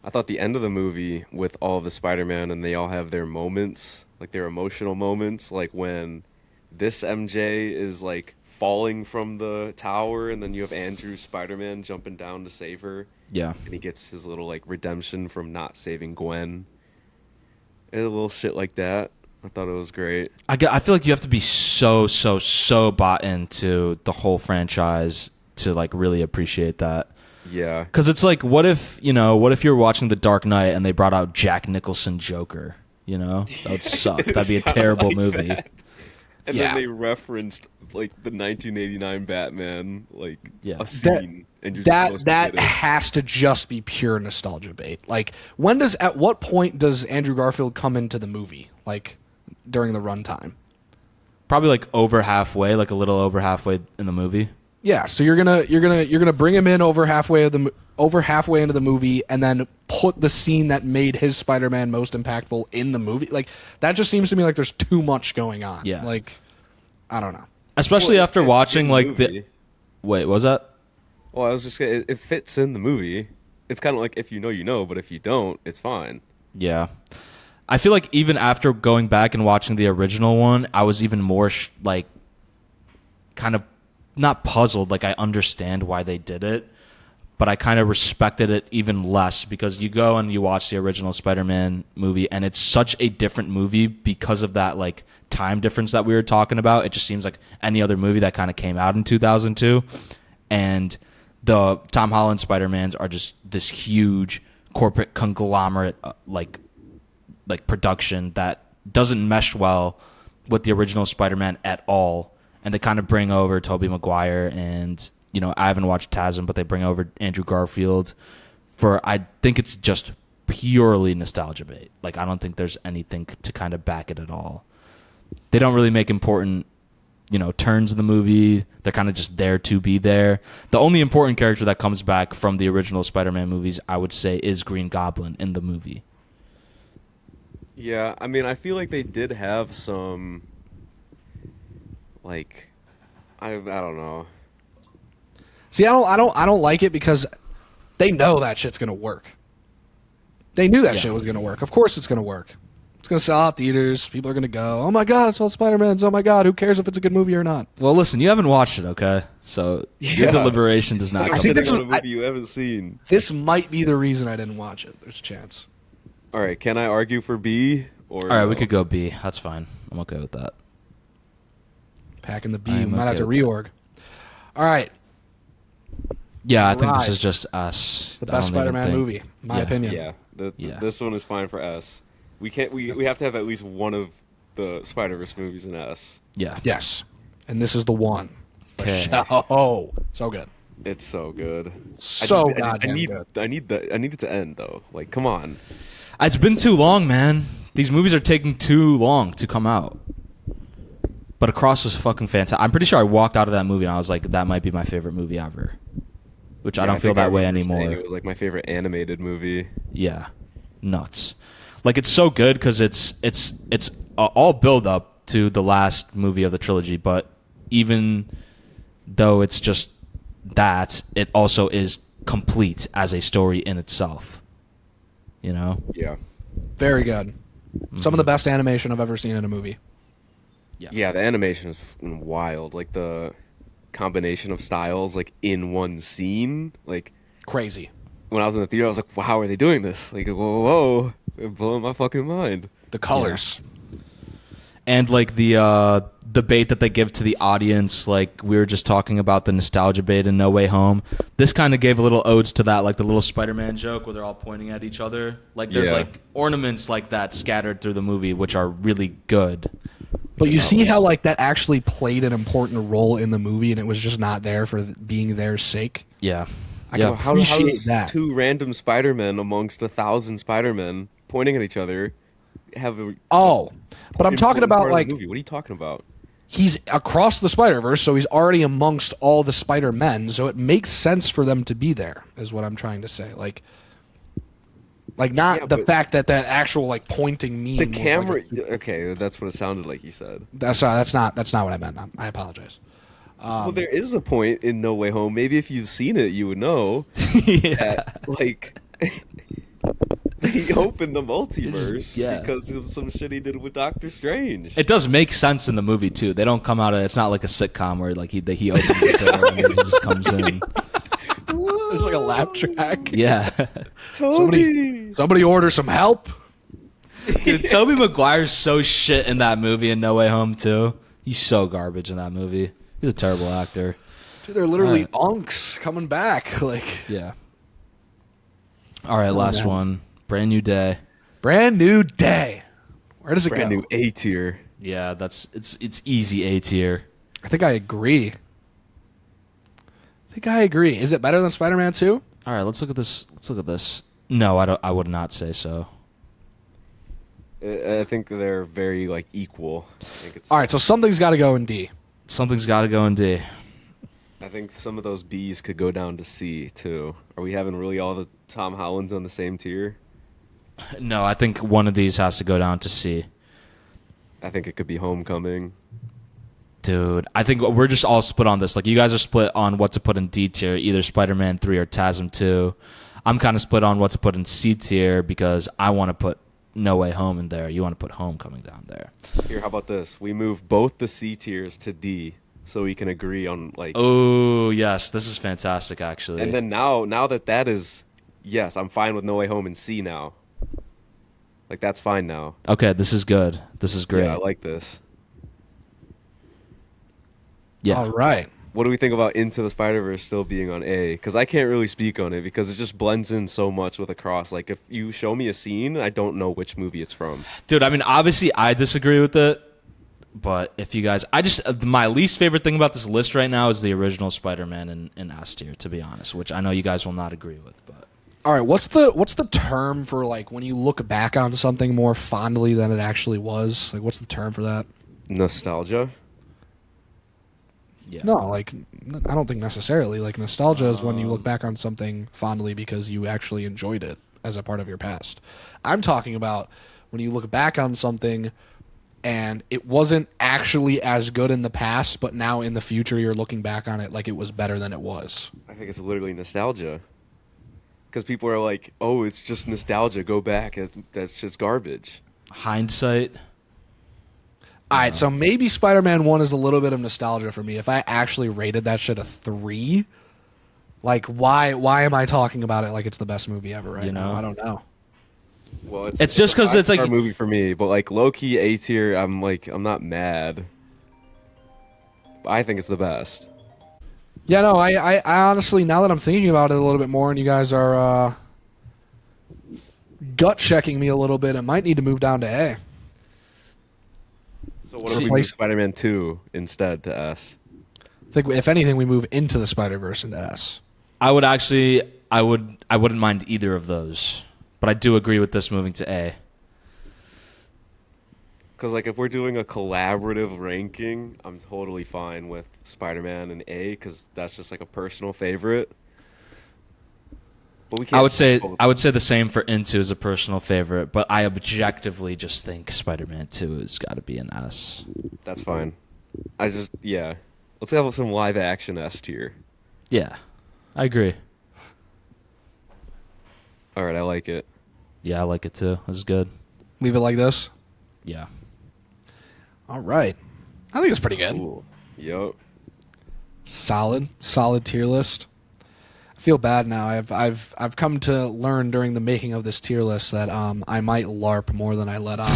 C: I thought the end of the movie with all of the Spider-Man and they all have their moments, like their emotional moments, like when this MJ is like falling from the tower and then you have Andrew Spider-Man jumping down to save her
B: Yeah.
C: and he gets his little like redemption from not saving Gwen. And a little shit like that. I thought it was great.
B: I feel like you have to be so bought into the whole franchise to like really appreciate that.
C: Yeah.
B: Because it's like, what if you're watching The Dark Knight and they brought out Jack Nicholson Joker? That would suck. That'd be a
C: It's kinda
B: terrible
C: like
B: movie.
C: that. And
A: Yeah.
C: then they referenced like the 1989 Batman, like
B: Yeah.
C: a scene, and you're just supposed
A: That
C: to get it.
A: has to just be pure nostalgia bait. Like at what point does Andrew Garfield come into the movie? Like during the runtime?
B: Probably like over halfway, like a little over halfway in the movie.
A: Yeah, so you're gonna bring him in over halfway into the movie, and then put the scene that made his Spider-Man most impactful in the movie. Like that just seems to me like there's too much going on.
B: Yeah.
A: Like I don't know.
B: Especially
C: Well,
B: after
C: it's
B: watching
C: in
B: like the
C: movie.
B: wait, what was that?
C: Well, I was just gonna, it fits in the movie. It's kind of like if you know, you know, but if you don't, it's fine.
B: Yeah. I feel like even after going back and watching the original one, I was even more like kind of not puzzled. Like I understand why they did it, but I kind of respected it even less because you go and you watch the original Spider-Man movie and it's such a different movie because of that like time difference that we were talking about. It just seems like any other movie that kind of came out in 2002, and the Tom Holland Spider-Mans are just this huge corporate conglomerate like production that doesn't mesh well with the original Spider-Man at all. And they kind of bring over Tobey Maguire and, you know, I haven't watched TASM, but they bring over Andrew Garfield for, I think it's just purely nostalgia bait. Like, I don't think there's anything to kind of back it at all. They don't really make important, you know, turns in the movie. They're kind of just there to be there. The only important character that comes back from the original Spider-Man movies, I would say, is Green Goblin in the movie.
C: Yeah, I mean, I feel like they did have some, like, I don't know.
A: See, I don't like it because they know that shit's gonna work. They knew that shit was gonna work. Of course, it's gonna work. It's gonna sell out theaters. People are gonna go, "Oh my god, it's all Spider-Mans! Oh my god, who cares if it's a good movie or not?"
B: Well, listen, you haven't watched it, okay? So your
C: Yeah.
B: deliberation does not
C: I
B: come
C: think
A: this
C: this
A: was-
C: a movie you haven't seen.
A: This might be the reason I didn't watch it. There's a chance.
C: All right, can I argue for B? Or
B: All right, we
C: no?
B: could go B. That's fine. I'm okay with that.
A: Packing the B,
B: I'm
A: we might have
B: okay
A: to
B: with that.
A: reorg. All right,
B: Yeah, I think this
A: Right.
B: is just us.
A: the
B: I
A: best
B: don't even
A: Spider-Man
B: think-
A: movie, my
B: Yeah.
A: opinion.
C: Yeah,
B: Yeah.
C: this one is fine for S. We can't. We have to have at least one of the Spider-Verse movies in S.
B: Yeah.
A: Yes, and this is the one.
B: Okay.
A: Oh, so good.
C: It's so good.
A: So
C: I
A: goddamn
C: need.
A: good.
C: I need it to end though. Like, come on.
B: It's been too long, man. These movies are taking too long to come out. But Across was fucking fantastic. I'm pretty sure I walked out of that movie and I was like, that might be my favorite movie ever. Which I
C: Yeah,
B: don't feel
C: think I
B: that way
C: remember saying
B: anymore.
C: It was like my favorite animated movie.
B: Yeah, nuts. Like it's so good because it's all build up to the last movie of the trilogy, but even though it's just that, it also is complete as a story in itself. You know?
C: Yeah.
A: Very good. Some of the best animation I've ever seen in a movie.
C: Yeah, the animation is fucking wild. Like the combination of styles, like in one scene. Like
A: Crazy.
C: when I was in the theater, I was like, "Wow, how are they doing this?" Like, whoa, they're blowing my fucking mind.
A: The colors.
B: And like the bait that they give to the audience, like we were just talking about the nostalgia bait in No Way Home. This kind of gave a little odes to that, like the little Spider-Man joke where they're all pointing at each other. Like there's
C: Yeah.
B: like ornaments like that scattered through the movie, which are really good.
A: But you
B: That
A: see
B: was-
A: how like that actually played an important role in the movie, and it was just not there for being their sake.
B: Yeah,
A: I
B: yeah.
A: can
C: How
A: appreciate
C: does
A: that.
C: two random Spider-Men amongst 1,000 Spider-Men pointing at each other have a
A: Oh, but I'm talking
C: important
A: about
C: part of the
A: like
C: movie? What are you talking about?
A: he's across the Spider-Verse, so he's already amongst all the Spider-Men, so it makes sense for them to be there, is what I'm trying to say. Like not
C: Yeah,
A: the
C: but-
A: fact that that actual like pointing meme.
C: The
A: was, like,
C: camera. Okay, that's what it sounded like you said.
A: that's not what I meant. I apologize.
C: Well, there is a point in No Way Home. Maybe if you've seen it, you would know
B: yeah.
C: that like they opened the multiverse
B: Yeah.
C: because of some shit he did with Doctor Strange.
B: It does make sense in the movie too. They don't come out of. It's not like a sitcom where like he opens the door and he just comes in.
A: There's like a laugh track.
B: Yeah.
C: Toby.
A: Somebody order some help.
B: Dude, Tobey Maguire's so shit in that movie in No Way Home too. He's so garbage in that movie. He's a terrible actor.
A: Dude, they're literally
B: Right.
A: unks coming back. Like
B: Yeah. All right, last
A: man.
B: one. Brand new day.
A: brand new day. Where does it
C: Brand
A: go?
C: new A tier.
B: Yeah, it's easy A tier.
A: I think I agree. Is it better than Spider-Man 2?
B: All right, let's look at this. No, I would not say so.
C: I think they're very like equal. I think it's.
A: All right, so something's got to go in D.
B: Something's got to go in D.
C: I think some of those B's could go down to C too. Are we having really all the Tom Hollands on the same tier?
B: No, I think one of these has to go down to C.
C: I think it could be Homecoming.
B: Dude, I think we're just all split on this. Like, you guys are split on what to put in D tier, either Spider-Man 3 or TASM 2. I'm kind of split on what to put in C tier because I want to put No Way Home in there. You want to put Homecoming down there.
C: Here, how about this? We move both the C tiers to D so we can agree on, like...
B: Oh, yes. This is fantastic, actually.
C: And then now that is... Yes, I'm fine with No Way Home in C now. Like, that's fine now.
B: Okay, this is good. This is great.
C: Yeah, I like this.
B: Yeah.
A: All right.
C: What do we think about Into the Spider-Verse still being on A? Because I can't really speak on it because it just blends in so much with Across. Like, if you show me a scene, I don't know which movie it's from.
B: Dude, I mean, obviously I disagree with it, but if you guys... my least favorite thing about this list right now is the original Spider-Man in S tier, to be honest, which I know you guys will not agree with, but...
A: All right, what's the term for, like, when you look back on something more fondly than it actually was? Like, what's the term for that?
C: Nostalgia?
B: Yeah.
A: No, like, I don't think necessarily. Like, nostalgia is when you look back on something fondly because you actually enjoyed it as a part of your past. I'm talking about when you look back on something and it wasn't actually as good in the past, but now in the future you're looking back on it like it was better than it was.
C: I think it's literally nostalgia. Because people are like, oh, it's just nostalgia. Go back. That shit's garbage.
B: Hindsight.
A: All right, so maybe Spider-Man 1 is a little bit of nostalgia for me. If I actually rated that shit a 3, like, why am I talking about it like it's the best movie ever right now? I don't know.
C: Well,
B: It's just 'cause it's like-
C: a movie for me, but like low-key A tier, I'm not mad. I think it's the best.
A: Yeah, no, I honestly, now that I'm thinking about it a little bit more and you guys are gut-checking me a little bit, it might need to move down to A.
C: So what if we move Spider-Man 2 instead to S?
A: I think, if anything, we move into the Spider-Verse into S.
B: I wouldn't mind either of those, but I do agree with this moving to A.
C: Because like if we're doing a collaborative ranking, I'm totally fine with Spider-Man and A because that's just like a personal favorite. But we can't.
B: I would say the same for Into as a personal favorite, but I objectively just think Spider-Man 2 has got to be an S.
C: That's fine. Let's have some live action S tier.
B: Yeah, I agree.
C: All right, I like it.
B: Yeah, I like it too. This is good.
A: Leave it like this?
B: Yeah.
A: All right. I think it's pretty good.
C: Cool. Yup.
A: Solid tier list. I feel bad now. I've come to learn during the making of this tier list that I might LARP more than I let on.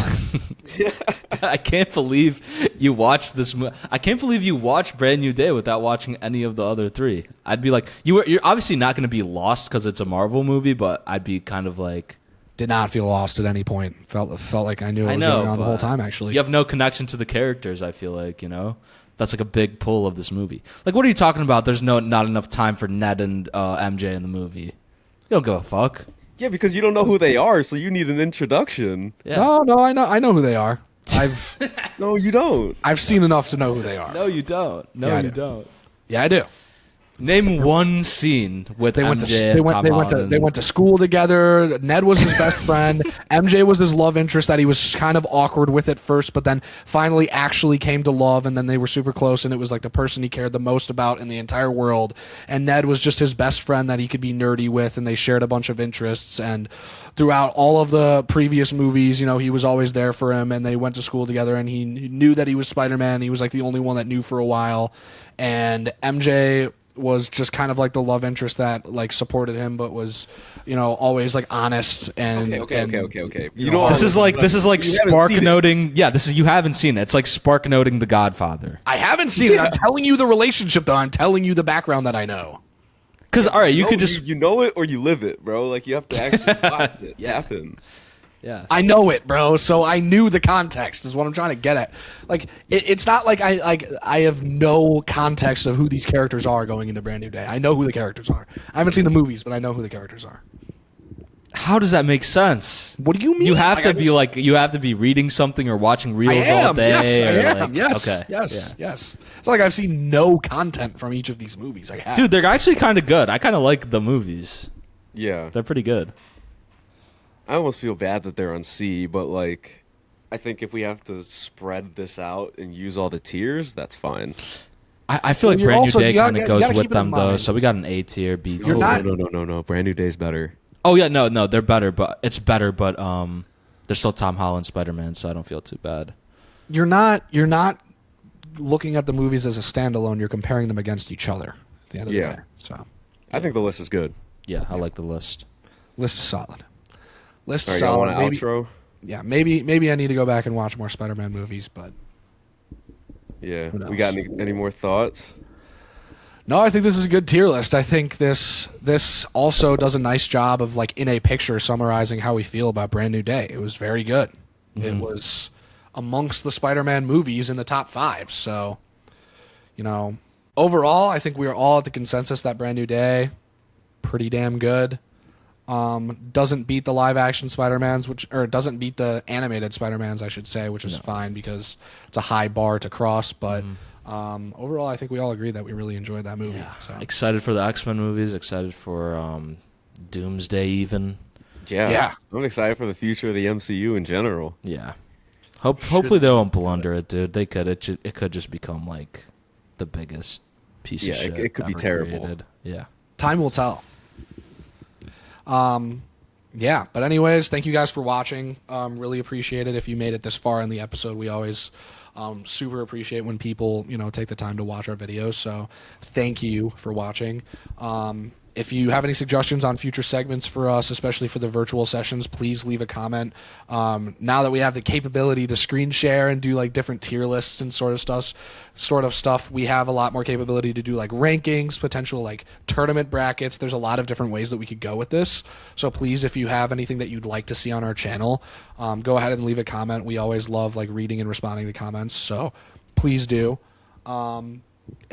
B: I can't believe you watched this. I can't believe you watched Brand New Day without watching any of the other three. I'd be like, you're obviously not going to be lost because it's a Marvel movie, but I'd be kind of like.
A: Did not feel lost at any point. Felt like I knew what was going on the whole time. Actually,
B: you have no connection to the characters. I feel like that's like a big pull of this movie. Like, what are you talking about? There's not enough time for Ned and MJ in the movie. You don't give a fuck.
C: Yeah, because you don't know who they are, so you need an introduction.
B: Yeah.
A: No, I know who they are.
C: No, you don't.
A: I've seen enough to know who they are.
B: No, you don't.
A: Yeah, I do.
B: Don't.
A: Yeah, I do.
B: Name one scene with MJ and Tom Holland.
A: They went to school together. Ned was his best friend. MJ was his love interest that he was kind of awkward with at first, but then finally actually came to love, and then they were super close, and it was like the person he cared the most about in the entire world. And Ned was just his best friend that he could be nerdy with, and they shared a bunch of interests. And throughout all of the previous movies, he was always there for him, and they went to school together, and he knew that he was Spider-Man. He was like the only one that knew for a while. And MJ was just kind of like the love interest that like supported him, but was, always like honest and
C: Okay.
B: This is like spark noting. Yeah, you haven't seen it. It's like spark noting The Godfather.
A: I haven't seen it. I'm telling you the relationship, though. I'm telling you the background that I know.
B: Because all right, you could just
C: you know it or you live it, bro. Like you have to actually watch it happen.
B: Yeah,
A: I know it, bro. So I knew the context is what I'm trying to get at. Like it's not like I have no context of who these characters are going into Brand New Day. I know who the characters are. I haven't seen the movies, but I know who the characters are.
B: How does that make sense?
A: What do you mean?
B: You have to be reading something or watching reels all day.
A: Yes, I am. Yes.
B: Okay.
A: Yes. It's not like I've seen no content from each of these movies. I have.
B: Dude, they're actually kind of good. I kind of like the movies.
C: Yeah.
B: They're pretty good.
C: I almost feel bad that they're on C, but like, I think if we have to spread this out and use all the tiers, that's fine.
B: I feel
A: Well,
B: like
A: you're
B: Brand New
A: also-
B: Day
A: you gotta-
B: kind of
A: you
B: goes
A: gotta
B: with
A: keep it in
B: them though,
A: mind.
B: so we got an A tier, B tier.
A: You're not-
C: No. Brand New Day's better.
B: Oh yeah, no, they're better, but it's better, but they're still Tom Holland Spider-Man, so I don't feel too bad.
A: You're not looking at the movies as a standalone. You're comparing them against each other at the end of the
C: Yeah.
A: day. So
C: I think the list is good.
B: Yeah, I like the list.
A: list is solid. List
C: All
A: is
C: right, y'all
A: solid.
C: want an
A: Maybe,
C: outro?
A: yeah, maybe I need to go back and watch more Spider-Man movies, but
C: Yeah.
A: Who
C: We got
A: knows?
C: any more thoughts?
A: no, I think this is a good tier list. I think this also does a nice job of like in a picture summarizing how we feel about Brand New Day. It was very good. It was amongst the Spider-Man movies in the top 5. So, overall, I think we are all at the consensus that Brand New Day pretty damn good. Doesn't beat the live action Spider-Mans, or doesn't beat the animated Spider-Mans, I should say, which is fine because it's a high bar to cross. But overall, I think we all agree that we really enjoyed that movie. So.
B: Excited for the X-Men movies. Excited for Doomsday even.
C: Yeah. I'm excited for the future of the MCU in general.
B: Yeah. Hopefully they won't blunder it, dude. They could. It could just become like the biggest piece
C: Yeah,
B: of shit.
C: it could be
B: ever
C: terrible.
B: created. Yeah.
A: Time will tell. Yeah, but anyways, thank you guys for watching. Really appreciate it if you made it this far in the episode. We always super appreciate when people take the time to watch our videos. So thank you for watching. If you have any suggestions on future segments for us, especially for the virtual sessions, please leave a comment. Now that we have the capability to screen share and do like different tier lists and sort of stuff, we have a lot more capability to do like rankings, potential like tournament brackets. There's a lot of different ways that we could go with this. So please, if you have anything that you'd like to see on our channel, go ahead and leave a comment. We always love like reading and responding to comments. So please do. And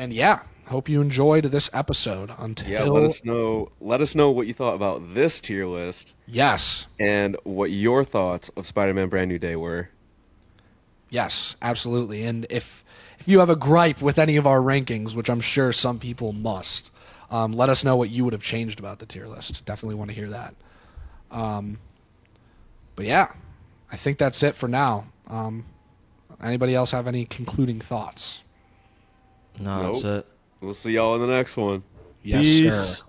A: yeah. Hope you enjoyed this episode.
C: Yeah, let us know what you thought about this tier list.
A: Yes.
C: And what your thoughts of Spider-Man Brand New Day were.
A: Yes, absolutely. And if you have a gripe with any of our rankings, which I'm sure some people must, let us know what you would have changed about the tier list. Definitely want to hear that. But yeah, I think that's it for now. Anybody else have any concluding thoughts?
B: No, that's
C: Nope.
B: it.
C: We'll see y'all in the next one.
A: Yes,
B: Peace.
A: sir.